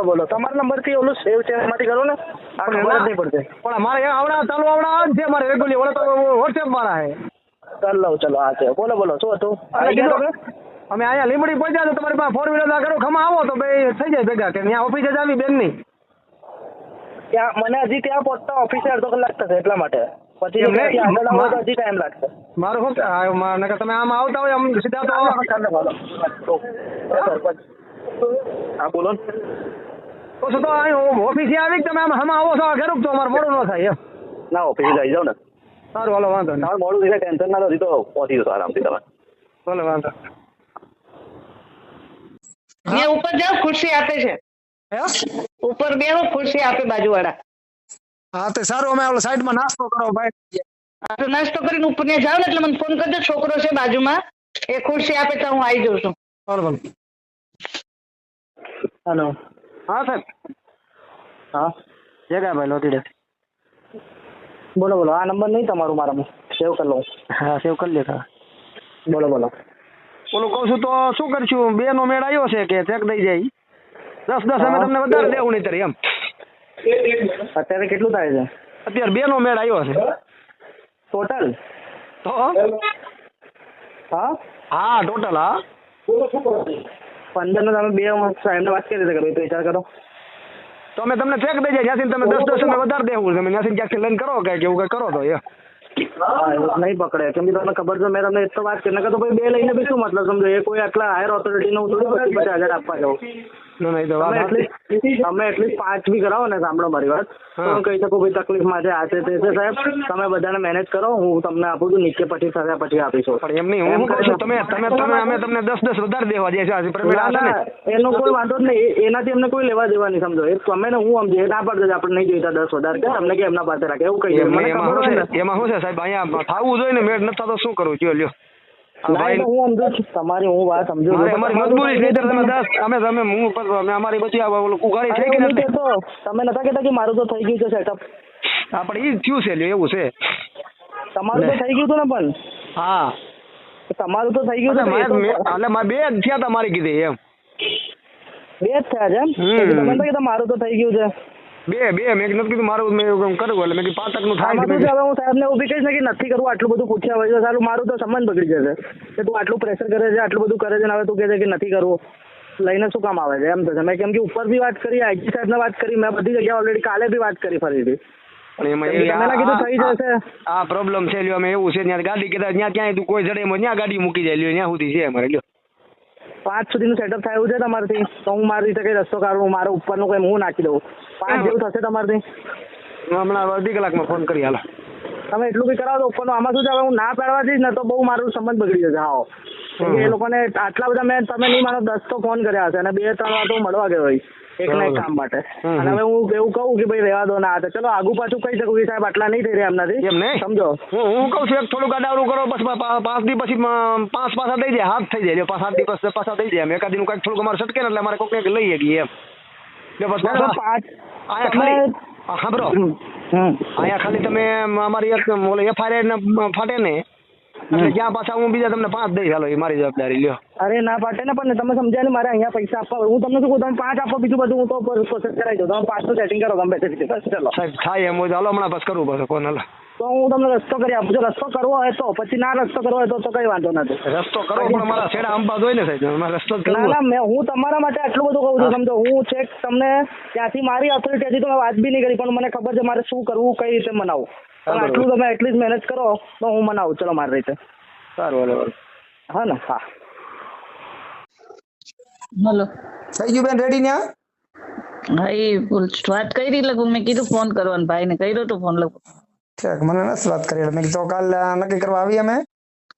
બોલો તમારા નંબર થી ઓલું સેવ છે એમાંથી કરો ને આપણે ખબર નહીં પડશે. પણ મારે આવડા ચાલુ આવડા જ છે મારે રેગ્યુલર ઓલા તો વોટ્સએપ મારા હે. ચલો હા છે બોલો શું હતું? અમે અહીંયા લીમડી પહોંચ્યા તો તમારી પાસે 4 વ્હીલર આગળ ખમા આવો તો બે થઈ જાય ભેગા કે ત્યાં ઓફિસે જ આવી બેન ની ત્યાં મને હજી ત્યાં પહોંચતા ઓફિસે અડધો કલાક થશે એટલા માટે. પછી જો ત્યાંથી આગળ આવો તો હજી ટાઈમ લાગશે. મારું શું નકર તમે આમ આવતા હોય આમ સીધા તો આવો. હા બોલો ને. તો શું તો અહીં ઓફિસે આવી કે તમે આમ હમણાં આવો છો ઘરે તો અમારે મોડું ન થાય એમ. ના ઓફિસે જઈ જાવ ને. સારું હાલો વાંધો નહીં. તમારે મોડું થઈ ટેન્શન ના લો, તો પહોંચી જશો આરામથી તમે. ભલે વાંધો. અહીંયા ઉપર જાઓ, ખુરશી આપે છે. હે? ઉપર બેહો, ખુરશી આપે બાજુવાળા. હા તો સારું, અમે ઓલો સાઈડમાં નાસ્તો કરો ભાઈ. હા તો નાસ્તો કરીને ઉપર ત્યાં જાઓ ને એટલે મને ફોન કરજો, છોકરો છે બાજુમાં, એ ખુરશી આપે તો હું આવી જાઉં છું. બરોબર. હેલો. હા સાહેબ. હા જગાભાઈ લોતીડે. બોલો બોલો. આ નંબર નહીં તમારું મારામાં? સેવ કરી લઉં. હા સેવ કરી લેતા. બોલો બોલો. ઓલું કહું છું તો શું કરશું, 2 નો મેળ આવ્યો છે કે ચેક દઈ જાય 10 અમે તમને વધારે દેવું નહીં તારે એમ. અત્યારે કેટલું થાય છે? અત્યારે 2 નો મેળ આવ્યો છે ટોટલ? તો હા હા ટોટલ. હા 15 નો તમે 2 સાહેબને વાત કરી રીતે કરો, તો વિચાર કરો. તો અમે તમને ચેક દઈ જાય ત્યાંથી તમે 10 અમે વધારે દેવું, તમે ત્યાંથી ક્યાંકથી લઈને કરો કે એવું કઈ કરો તો એ. હા એવું નહીં પકડે, કેમ કે તમને ખબર છે મેં તમને એક તો વાત કરી નકર તો ભાઈ 2 લઈને બી શું મતલબ સમજો, એ કોઈ આટલા હાયર ઓથોરિટીને હું થોડી 50,000 આપવા જાઉં. નહીં તો વાત તમે એટલીસ્ટ 5 બી કરાવો ને, સાંભળો મારી વાત, તો હું કહી શકું ભાઈ તકલીફમાં છે, આ છે તે છે સાહેબ, તમે બધાને મેનેજ કરો, હું તમને આપું છું નીચે પછી સાથે પછી આપીશું. પણ એમ નહીં, હું કહું છું તમે અમે તમને 10 વધારે દેવા દે છે. એનો કોઈ વાંધો જ નહીં, એનાથી અમને કોઈ લેવા દેવા નહીં સમજો. એ તમે ને હું સમજે ના પડશે આપણે નહીં જોઈતા 10 વધારે કે અમને કે એમના પાસે રાખે એવું કહીએ. એમાં શું છે સાહેબ, અહીંયા થવું જોઈએ ને, મેળ નથી થતો શું કરવું કયો લ્યો. હું સમજુ છું તમારી, હું વાત સમજુ છું. અમારી મજબૂરી છે, તમે 10 અમે અમારી પછી ઉઘાડી થઈ ગઈ નથી. તમે નતા કહેતા કે મારું તો થઈ ગયું છે સેટઅપ? આપણે ઈ થયું છે લ્યો, એવું છે. તમારું તો થઈ ગયું હતું ને પણ? હા તમારું તો થઈ ગયું છે એટલે 2 જ થયા હતા મારી કીધી એમ. 2 જ થયા છે એમ? તમે નતા કહેતા મારું તો થઈ ગયું છે? 2 મેં નથી કીધું મારું મેં કરવું, એટલે મેં કીધું 5 નું થાય. હવે હું સાહેબને ઊભી કહીશ ને કે નથી કરવું, આટલું બધું પૂછ્યા હોય તો સારું, મારું તો સંબંધ બગડી જશે કે તું આટલું પ્રેશર કરે છે, આટલું બધું કરે છે, હવે તું કહે છે કે નથી કરવું, લઈને શું કામ આવે છે એમ થશે. મેં કેમ કે ઉપર બી વાત કરી, આઈજી સાહેબને વાત કરી, મેં બધી જગ્યાએ ઓલરેડી કાલે બી વાત કરી ફરીથી. આ પ્રોબ્લેમ છે લ્યો, અમે એવું છે ત્યાં ગાડી કદાચ ત્યાં ક્યાંય તું કોઈ જડે ત્યાં ગાડી મૂકી જાય લ્યો, ત્યાં સુધી છે અમારે લ્યો. 5 સુધીનું સેટઅપ થાય એવું છે તમારથી? તો હું મારી રીતે કઈ રસ્તો કાઢું, મારા ઉપરનું કઈ હું નાખી દઉં, 5 જેવું થશે તમારથી? હમણાં અડધી કલાકમાં ફોન કરી હાલો. તમે એટલું બી કરાવો તો ઉપરનું. આમાં શું છે, હવે હું ના પાડવા જઈશ ને તો બહુ મારું સંબંધ બગડી જશે. હા એ લોકોને આટલા બધા તમે નહીં માનો 10 તો ફોન કર્યા હશે અને 2-3 વાર તો મળવા ગયો હોય એકના એક કામ માટે. અને હવે હું એવું કહું કે ભાઈ રહેવા દો ના, ચલો આગુ પાછું કહી શકું કે સાહેબ આટલા નહીં થઈ રહ્યા એમનાથી, સમજો. હું કહું છું એક થોડું ગાડાવડું કરો, બસ 5 દી પછી 5 પાછા દઈ જાય, હાથ થઈ જાય 7 દિવસ પાછા દઈ જાય. એમ એકાદીનું કંઈક થોડુંક અમારે સટકે ને એટલે અમારે કોઈક લઈએ ગઈએ એમ. સાંભળો, અહીંયા ખાલી તમે અમારી FIR ફાટે ને એટલે જ્યાં પાછા હું બીજા તમને 5 દઈ હાલો, એ મારી જવાબદારી લ્યો. અરે ના પાટે ને, પણ તમે સમજ્યા ને, મારે અહીંયા પૈસા આપવા હોય, હું તમને શું કહું, તમે 5 આપો, બીજું બધું હું તો પ્રોસેસ કરાવી દઉં, તમે 5 નું સેટિંગ કરો ગમે તે રીતે. ચલો સાહેબ થાય એમ હોય હાલો, હમણાં બસ કરવું પડશે ફોન હાલો. તો હું તમને રસ્તો કરી આપું. જો રસ્તો કરવો હોય તો, પછી ના રસ્તો કરવો હોય તો કઈ વાંધો નથી. રસ્તો કરો પણ મારા છેડા અંબા હોય ને સાહેબ, મારે રસ્તો જ કરવો. ના હું તમારા માટે આટલું બધું કહું છું સમજો. હું છેક તમને ત્યાંથી મારી ઓથોરિટી હતી તો મેં વાત બી નહીં કરી, પણ મને ખબર છે મારે શું કરવું, કઈ રીતે મનાવું. પણ આટલું તમે એટલીસ્ટ મેનેજ કરો તો હું મનાવું. ચલો મારી રીતે. સારું બરાબર. હા ને? હા હલો થઈ ગયું બેન રેડી ન્યા? હા એ વાત કરી લગભગ, મેં કીધું ફોન કરવાનો, ભાઈને કર્યો તો ફોન લગભગ. ઠીક, મને નથી વાત કરી, મેં કીધું કાલ નક્કી કરવા આવી અમે.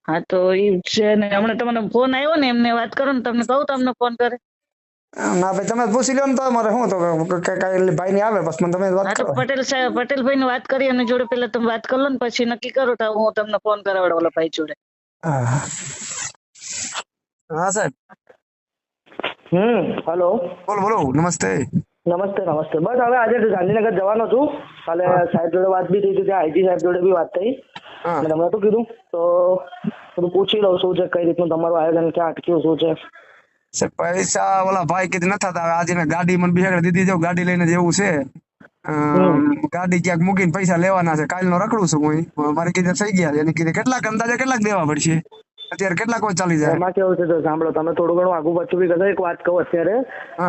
હા તો એ છે ને, હમણાં તમને ફોન આવ્યો ને, એમને વાત કરો ને, તમને કહું તમને ફોન કરે. ના ભાઈ તમે પૂછી લો ને, તો મારે શું તો ભાઈ ની આવે બસ મને તમે વાત કરો. પટેલભાઈ ને વાત કરી એની જોડે, પેલા તમે વાત કરો ને પછી નક્કી કરો તો હું તમને ફોન કરાવડો ઓલા ભાઈ જોડે. હા સાહેબ. હેલો બોલો નમસ્તે. નમસ્તે. બસ હવે આજે ગાંધીનગર જવાનો છું, કાલે સાહેબ જોડે વાત બી થઈ હતી, ત્યાં આઈજી સાહેબ જોડે બી વાત થઈ. મેં તમને તો કીધું તો બધું પૂછી લઉં શું છે, કઈ રીતનું તમારું આયોજન, ક્યાં અટક્યું, શું છે. પૈસા ઓલા ભાઈ કીધું નથી થતા, આજે મેં ગાડી મને બિહાડી દીધી, જાઉં ગાડી લઈને જેવું છે, ગાડી ક્યાંક મૂકીને પૈસા લેવાના છે, કાલનો રખડું છું હું, મારે કીધે થઈ ગયા છે, એને કીધે કેટલાક અંદાજે કેટલાક દેવા પડશે. અત્યારે કેટલા કોઈ ચાલી જાય? એમાં કેવું છે જો સાંભળો, તમે થોડું ઘણું આગુ પાછું બી કરશો. એક વાત કહું અત્યારે,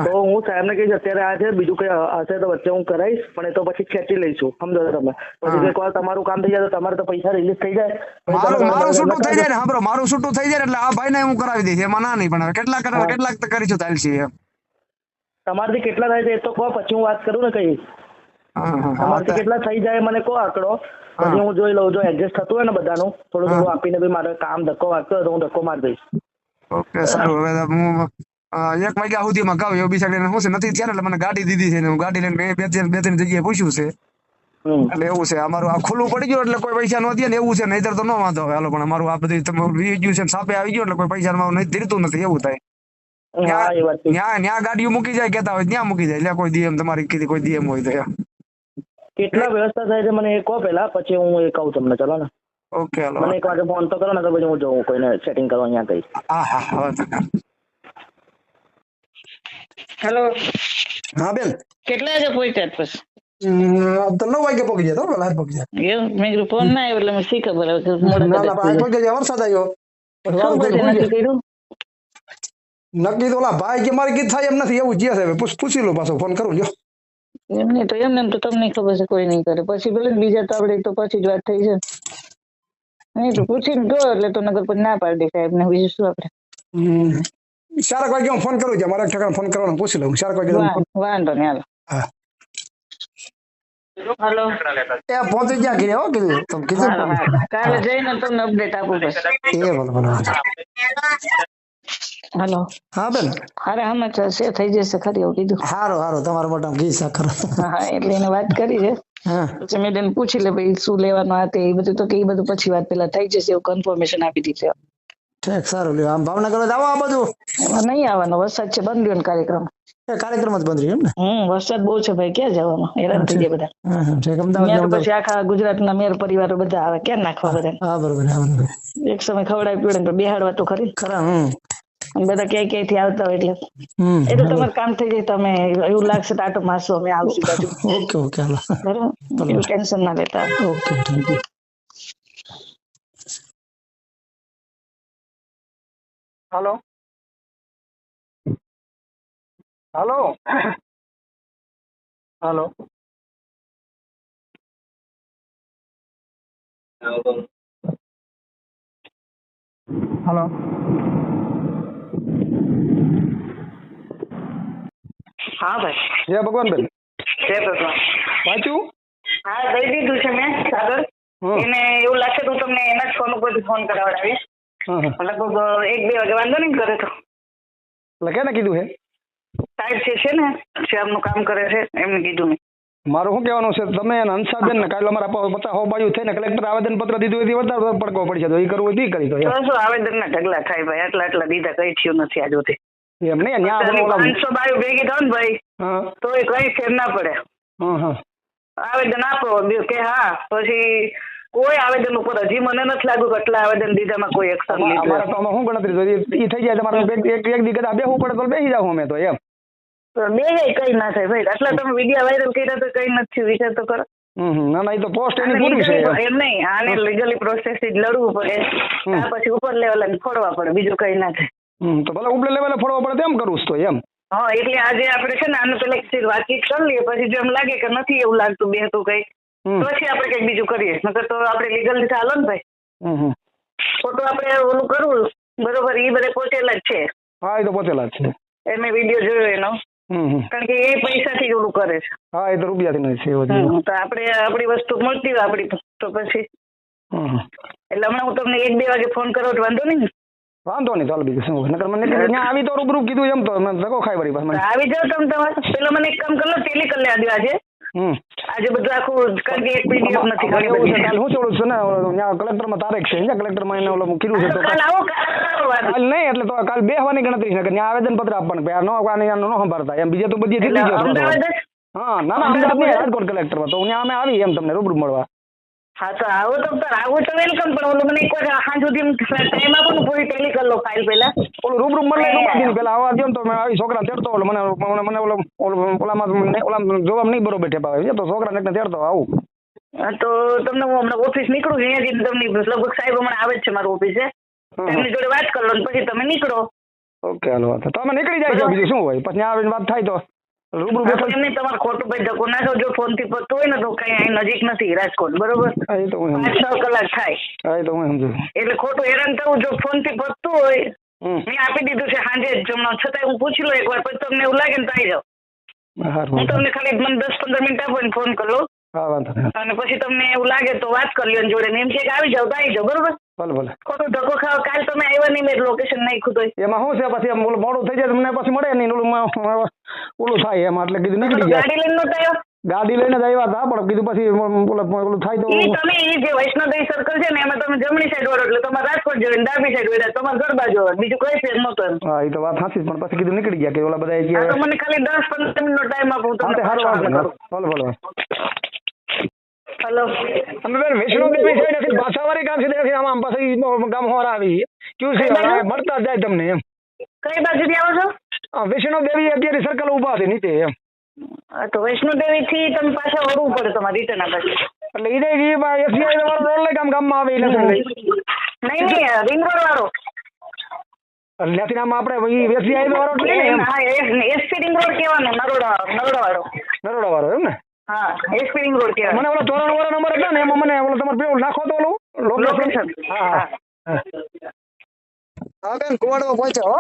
તો હું સાહેબને કહીશ અત્યારે આ છે, બીજું કઈ હશે તો વચ્ચે હું કરાવીશ, પણ એ તો પછી ખેંચી લઈશું, સમજો તમે. પછી એક વાર તમારું કામ થઈ જાય તો તમારે તો પૈસા રિલીઝ થઈ જાય. મારું છૂટું થઈ જાય ને, સાંભળો, મારું છૂટું થઈ જાય એટલે આ ભાઈને હું કરાવી દઈશ, એમાં ના નહીં. પણ કેટલાક કરીશું ચાલશે એમ. તમારથી કેટલા થાય છે એ તો કહો, પછી હું વાત કરું ને કઈ. તમારથી કેટલા થઈ જાય મને કહો આંકડો, પછી હું જોઈ લઉં. જો એડજસ્ટ થતું હોય ને બધાનું થોડું થોડું આપીને બી મારે કામ ધક્કો વાગતો હોય તો હું ધક્કો મારી દઈશ. ઓકે, સારું. હવે હું 1 વાગ્યા સુધીમાં કહું. એવું બિચારી શું છે, નથી થયા એટલે મને ગાડી દીધી છે ને, હું ગાડી લઈને બે ત્રણ જગ્યાએ પૂછ્યું છે. એટલે એવું છે, અમારું આ ખુલ્લું પડી ગયું એટલે કોઈ પૈસા નો દે ને, એવું છે. નહીતર તો ન વાંધો હવે હાલો, પણ અમારું આ બધું રિઝ્યુશન સાપે આવી ગયું એટલે કોઈ પૈસા નહીં ધીરતું નથી, એવું થાય. ત્યાં ગાડીઓ મૂકી જાય, કેતા હોય ત્યાં મૂકી જાય, એટલે કોઈ ડીએમ તમારી કીધી કોઈ ડીએમ હોય તો કેટલા વ્યવસ્થા થાય છે મને એ કહો પેલા, પછી હું એ કહું તમને. ચલો ને. ઓકે, હાલો. મને એક વાર ફોન તો કરો ને, તો પછી હું જોઉં કોઈને સેટિંગ કરવા અહીંયા કઈ. હા. હેલો. હા બેન, કેટલા વાગે પહોંચ્યા પછી? તો 9 વાગે પહોંચી જાય, તો પેલા પહોંચી જાય. એવું મેં કીધું ફોન ના આવ્યો એટલે મેં શી ખબર હવે પહોંચી જાય. વરસાદ આવ્યો નક્કી તો ઓલા ભાઈ કે મારે કીધું થાય એમ નથી, એવું જે છે પૂછી લો, પાછો ફોન કરું. જો એમને તો એમને તો તમને ખબર છે કોઈ નહીં કરે, પછી ભલે બીજા તો આપણે તો પછી જ વાત થઈ છે. નહીં તો પૂછીને કહો એટલે તો નગર પછી ના પાડી દે સાહેબ ને, બીજું શું આપણે. 4 વાગે હું ફોન કરું છું, મારે ઠેકાણે ફોન કરવાનો પૂછી લઉં. 4 વાગે વાંધો નહીં, હાલો. હા. હાલો. એ પહોંચી ગયા ઘરે, હો કીધું તમે કીધું. કાલે જઈને તમને અપડેટ આપું પછી. એ બોલો. હાલો. હા બેન, અરે સમાચાર છે, થઈ જશે ખરી એવું કીધું. સારું. તમારા મોટા ઘી સાખર. હા, એટલે એને વાત કરી છે. પછી મેં એને પૂછી લે ભાઈ શું લેવાનું આ તે, એ બધું તો કે એ બધું પછી વાત પેલા થઈ જશે એવું કન્ફર્મેશન આપી દીધી. ઠીક, સારું. લ્યો, આમ ભાવનગર જ આવો. આ બધું એમાં નહીં આવવાનો, વરસાદ છે, બંધ રહ્યો ને કાર્યક્રમ. કાર્યક્રમ જ બંધ રહ્યો એમ ને? વરસાદ બહુ છે ભાઈ, ક્યાં જવાનું, હેરાન થઈ ગયા બધા. મેર પછી આખા ગુજરાતના મેર પરિવારો બધા આવે, ક્યાં નાખવા બધા. હા, બરોબર. એક સમય ખવડાવી પીવડાવી તો બેહાડવા તો ખરી. ખરા. બધા ક્યાંય થી આવતા હોય એટલે એ તો તમારું કામ થઈ જાય. તમે એવું લાગશે તો આટો મારશો, અમે આવશું બાજુ. ઓકે, હાલો. બરોબર, એવું ટેન્શન ના લેતા. Okay, thank you. હાલો. હા ભાઈ. જય ભગવાન બેન. જય ભગવાન. વાંચ્યું? હા, દઈ દીધું છે મેં સાગર. એને એવું લાગશે તો તમને એના જ ફોન ઉપર ફોન કરાવડાવીશ. લગભગ 1-2 વાગે. વાંધો નહીં કરે તો. એટલે કેને કીધું છે? સાહેબ છે ને શ્યામનું કામ કરે છે, એમને કીધું મેં. મારું શું કહેવાનું છે, તમે હંસાબેન ને કાલે અમારા 50 બાજુ થઈને કલેક્ટર આવેદન પત્ર દીધું એથી વધારે પડકો પડશે, તો એ કરવું હોય કરી દો. શું આવેદન ના ઢગલા થાય ભાઈ, આટલા દીધા કઈ થયું નથી આજ સુધી. એમ નહીં, 500 બાયું ભેગી થાય ને ભાઈ તો એ કઈ ફેર ના પડે. આવેદન આપો કે હા, પછી કોઈ આવેદન ઉપર હજી મને નથી લાગ્યું કે આટલા આવેદન દીધામાં કોઈ એક્શન લીધું. તો શું ગણતરી એ થઈ જાય તમારે એક દી કદાચ બેસવું પડે તો બેસી જાવ અમે તો એમ. બે કઈ ના થાય ભાઈ, આટલા તમે વિડીયો વાયરલ કર્યા તો કઈ નથી, વિચાર તો કરો. ના, એ તો પોસ્ટ એની પૂરી છે એમ નહીં, આને લીગલી પ્રોસેસ થી લડવું પડે, પછી ઉપર લેવલ ફોડવા પડે, બીજું કઈ ના થાય. તો ભલે ઉપર લેવલે ફોડવા પડે તેમ કરવું તો એમ. હા, એટલે આજે આપણે છે ને આનું પેલા વાતચીત કરી લઈએ, પછી જો એમ લાગે કે નથી એવું લાગતું બેસતું કઈ, પછી આપણે કઈક બીજું કરીએ. નકર તો આપણે લીગલ રીતે હાલો ને ભાઈ. ખોટું આપણે ઓલું કરવું બરોબર, એ બધે પહોંચેલા જ છે. હા, એ તો પહોંચેલા જ છે. મેં વિડીયો જોયો એનો, કારણ કે એ પૈસાથી ઓલું કરે છે. હા, એ તો રૂપિયાથી નથી. તો આપણે આપણી વસ્તુ મળતી હોય આપડી તો પછી એટલે હમણાં હું તમને 1-2 વાગે ફોન કરો તો વાંધો નહીં. વાંધો નહીં, ચાલો બીજું શું. નકર મને ત્યાં આવી તો રૂબરૂ કીધું એમ તો મને ધક્કો ખાઈ વળી. આવી જાવ તમે તમારે. પેલા મને એક કામ કરો, ટેલી કરી લે આજે. આજે બધું આખું, કારણ કે એક પીડીએફ નથી કરી. હું ચોડું છું ને ત્યાં કલેક્ટરમાં તારીખ છે, ત્યાં કલેક્ટરમાં એને ઓલું કીધું છે. કાલ નહીં, એટલે તો કાલ બેસવાની ગણતરી છે કે ત્યાં આવેદન પત્ર આપવાનું ન સંભાળતા એમ. બીજે તો બધી થઈ ગયો. હા, ના, અમદાવાદ નહીં, રાજકોટ કલેક્ટરમાં. તો ત્યાં અમે આવી એમ તમને રૂબરૂ મળવા. હા, તો આવું તો વેલકમ. પણ ઓલું મને એક વાર સાંજ સુધી ટાઈમ આપો ને, પૂરી ટેલી કરી લો ફાઇલ પેલા. ઓલું રૂબરૂ મળે પેલા આવવા દો ને, તો આવી છોકરા તેડતો મને ઓલામાં જોવા નહીં બરોબર ઠેપાવે છે, તો છોકરા ને તેડતો આવું. તો તમને હું હમણાં ઓફિસ નીકળું છું અહીંયાથી, તમને લગભગ સાહેબ હમણાં આવે જ છે મારું ઓફિસે. એમની જોડે વાત કરી લો ને પછી તમે નીકળો. ઓકે હાલો વાંધો તમે નીકળી જાય બીજું શું હોય પછી આવીને વાત થાય તો રૂબરૂ બેઠો એમને તમારે ખોટું ભાઈ ધક્કો નાખો જો ફોન થી પતતું હોય ને તો કઈ અહીં નજીક નથી રાજકોટ બરોબર એ તો હું 5-6 કલાક થાય એ તો હું સમજુ એટલે ખોટું હેરાન થવું જો ફોન થી પતતું હોય મેં આપી દીધું છે સાંજે જમવા છતાંય હું પૂછી લો એકવાર પછી તમને એવું લાગે ને તો આવી જાઓ હું તમને ખાલી મને 10-15 મિનિટ આપો ને ફોન કરી લો હા વાંધો નહીં અને પછી તમને એવું લાગે તો વાત કરી લ્યો જોડે ને એમ કે આવી જાવ તો આવી જાવ બરોબર ભલે ભલે ખોટું ધક્કો ખાવ કાલ તમે આવ્યા નહીં મેં લોકેશન નાખ્યું તો એમાં શું છે પછી મોડું થઈ જાય તમને પછી મળે નહીં ઓલું થાય એમાં એટલે કીધું નીકળી જાય ગાડી લઈને નહોતા આવ્યો ગાડી લઈને જ આવ્યા હતા પણ કીધું પછી ઓલું થાય તો તમે એ જે વૈષ્ણોદેવી સર્કલ છે ને એમાં તમે જમણી સાઈડ વાળો એટલે તમારે રાજકોટ જવું ડાબી સાઈડ વાળા તમારે ઘર બાજુ બીજું કઈ ફેર નહોતો એમ હા એ તો વાત સાચી પણ પછી કીધું નીકળી ગયા કે ઓલા બધા તો મને ખાલી 10-15 મિનિટનો ટાઈમ આપો તમને ભલે ભલે હેલો અમે બેન વૈષ્ણોદેવી છે નથી ભાષાવાળી ગામ છે આમ પછી ગામ હોર આવી ક્યુ છે મળતા જ જાય તમને એમ કઈ બાજુથી આવો છો વૈષ્ણોદેવી અત્યારે સર્કલ ઉભા છે નીચે એમ તો વૈષ્ણોદેવી થી તમે પાછા વળવું પડે તમારે રિટર્ન આ બાજુ એટલે ઈ એસબીઆઈ વાળો રોડ લઈ ગામમાં આવે એટલે નહીં રિંગ રોડ વાળો ત્યાંથી આમ આપણે એસબીઆઈ વાળો એસપી રિંગ રોડ કહેવાનો નરોડા વાળો એમ ને હા એસપી રિંગ રોડ કહેવાય મને ઓલો તોરણ વાળો નંબર હતો ને એમાં મને ઓલો તમારે પેલું નાખો તો ઓલું લોકેશન હા હા બેન કુવાડવા પહોંચ્યા હો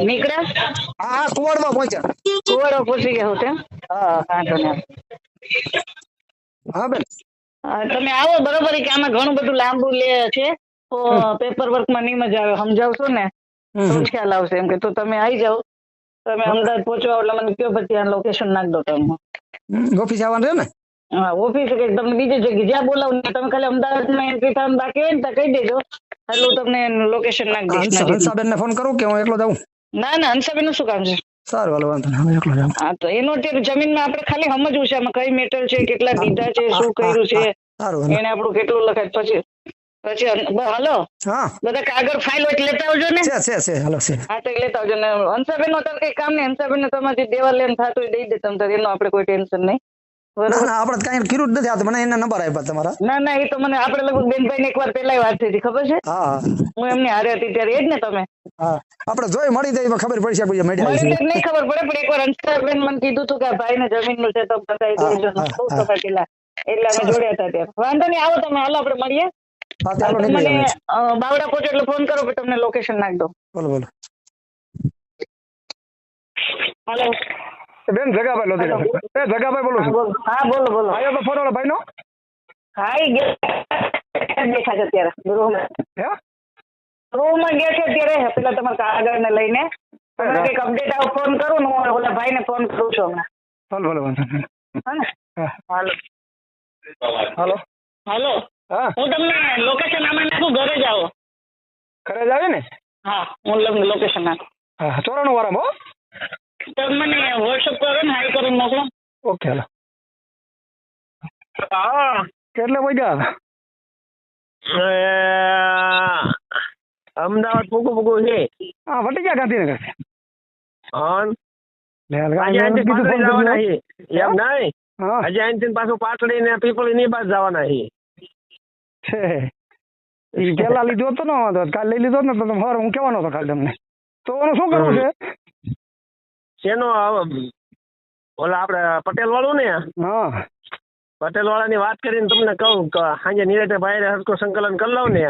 નીકળ્યા હા કુવાડવા પહોંચ્યા પહોંચી ગયા છે હા હા બેન તમે આવો બરોબર કે આમાં ઘણું બધું લાંબુ લે છે તો પેપર વર્ક માં નહીં મજા આવે સમજાવશો ને તો ખ્યાલ આવશે એમ કે તો તમે આવી જાઓ તમે અમદાવાદ પહોંચવા એટલે મને કયો પછી આ લોકેશન નાખ દો તમે ઓફિસ આવવાનું છે ને હા ઓફિસ કે તમને બીજી જગ્યાએ જ્યાં બોલાવું તમે ખાલી અમદાવાદમાં એન્ટ્રી થવાનું બાકી હોય ને ત્યાં કહી દેજો એટલે હું તમને લોકેશન નાખી દઈશ હંસાબેન ને ફોન કરું કે હું એકલો જાઉં ના હંસાબેન નું શું કામ છે સારું હાલો વાંધો નહીં એકલો જાઉં હા તો એનું અત્યારે જમીનમાં આપણે ખાલી સમજવું છે આમાં કઈ મેટર છે કેટલા દીધા છે શું કર્યું છે એને આપણું કેટલું લખાય પછી હાલો હા બધા કાગળ ફાઇલ હોય લેતા આવજો ને છે હાલો છે હા તો લેતા આવજો ને હંસાબેન નો અત્યારે કઈ કામ નહીં હંસાબેન ને તમારે દેવા લેન થતું હોય દઈ દે તમે એનું આપણે કોઈ ટેન્શન નહીં આપણે કઈ કર્યું જ નથી આ મને એના નંબર આપ્યા તમારા ના એ તો મને આપણે લગભગ બેનભાઈ ને એકવાર પેલા વાત થઈ હતી ખબર છે હા હું એમની હારે હતી ત્યારે એ જ ને તમે હા આપણે જોઈ મળી જાય ખબર પડી છે નહીં ખબર પડે પણ એકવાર હંસાબેન મને કીધું હતું કે ભાઈ ને જમીન નું છે તો બતાવી દેજો બહુ સમય પેલા એટલે અમે જોડ્યા હતા ત્યારે વાંધો નહીં આવો તમે હાલો આપણે મળીએ મને બાવડા પહોંચો એટલે ફોન કરો તમને લોકેશન નાખ દો બોલો હાલો બેન જગાભાઈ લોધી જગાભાઈ બોલું છું હા બોલો આવ્યો તો ફોન ભાઈ નો હા એ ગયા દેખા છે અત્યારે રૂમમાં ગયા છે અત્યારે પેલા તમારા કાગળ ને લઈને કઈક અપડેટ આવો ફોન કરું ને હું ઓલા ભાઈ ને ફોન કરું છું હમણાં ભલે હાલો હું તમને લોકેશન આમાં નાખું ઘરે જ આવો ઘરે જ આવે ને હા હું લોકેશન નાખું હા 94 વાળામાં તમે મને વોટ્સઅપ કરો ને હાઈ કરીને મોકલો ઓકે હાલો હા કેટલે પહોંચ્યા અમદાવાદ પૂગું છે હા વટી ગયા ગાંધીનગર એમ નહીં હજી અહીંથી પાછું પાટડી ને પીપળી ની પાસ જવાના છે પેલા લીધો હતો ને કાલે લઈ લીધો ને તો સવારે હું કહેવાનો હતો કાલે તમને તો એનું શું કરવું છે શેનો ઓલા આપડે પટેલ વાળું ને હા પટેલ વાળા ની વાત કરીને તમને કહું કે સાંજે નિરાતે ભાઈ હરકો સંકલન કરી લઉં ને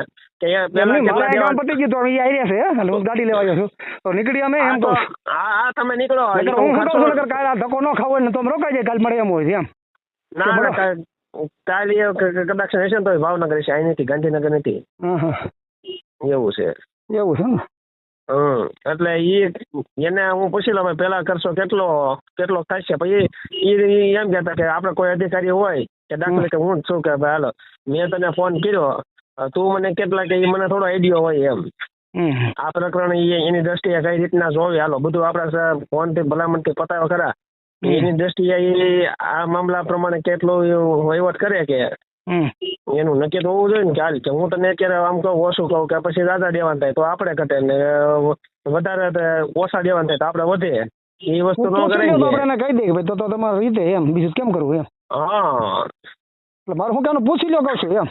કે પેલા પતી ગયું તો આવી રહ્યા છે ગાડી લેવા આવ્યો છું તો નીકળી અમે એમ તો હા તમે નીકળો હું કાલે ધક્કો ન ખાવો ને તો રોકાઈ જાય કાલ મળે એમ હોય એમ ના કાલે કદાચ હશે ને તો ભાવનગર છે અહીં નથી ગાંધીનગર નથી એવું છે ને એટલે એને હું પૂછી લઉં પેલા કરશો કેટલો થશે પછી એમ કહેતા કે આપણે કોઈ અધિકારી હોય કે દાખલા કે હું છું કે ભાઈ હાલો મેં તને ફોન કર્યો તું મને કેટલા કે મને થોડો આઈડિયો હોય એમ આ પ્રકરણ એની દ્રષ્ટિએ કઈ રીતના જોવે હાલો બધું આપડા ફોન થી ભલામણ થી પતાવ્યો ખરા એની દ્રષ્ટિએ આ મામલા પ્રમાણે કેટલો વહીવટ કરે કે એનું નક્કી તો હોવું જોઈએ ને કે હાલ કે હું તને અત્યારે આમ કહું ઓછું કહું કે પછી દાદા દેવાન થાય તો આપણે ઘટે ને વધારે ઓછા દેવાન થાય તો આપણે વધે એ વસ્તુ ન કરે કહી દે ભાઈ તો તમારે રીતે એમ બીજું કેમ કરવું એમ હા એટલે મારું હું કેવાનું પૂછી લો કહું છું એમ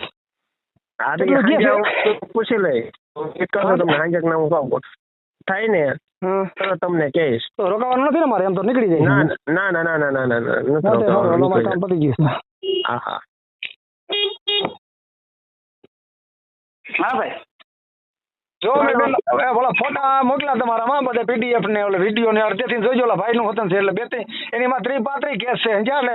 પૂછી લે એક કરજો તમને સાંજે ના હું કહું થાય ને તો તમને કહીશ. તો રોકાવાનું નથી ને મારે, એમ તો નીકળી જાય. ના ના ના ના ના ના ના નથી કામ રોકાવાનું. પતી ગયું. હા હા હા ભાઈ જો મેં ઓલા ફોટા મોકલા તમારામાં બધા PDF ને ઓલા વિડીયો ને અડધેથી જોઈજો. ઓલા ભાઈ નું હોતન છે એટલે બે એની માં 30-35 કેસ છે એટલે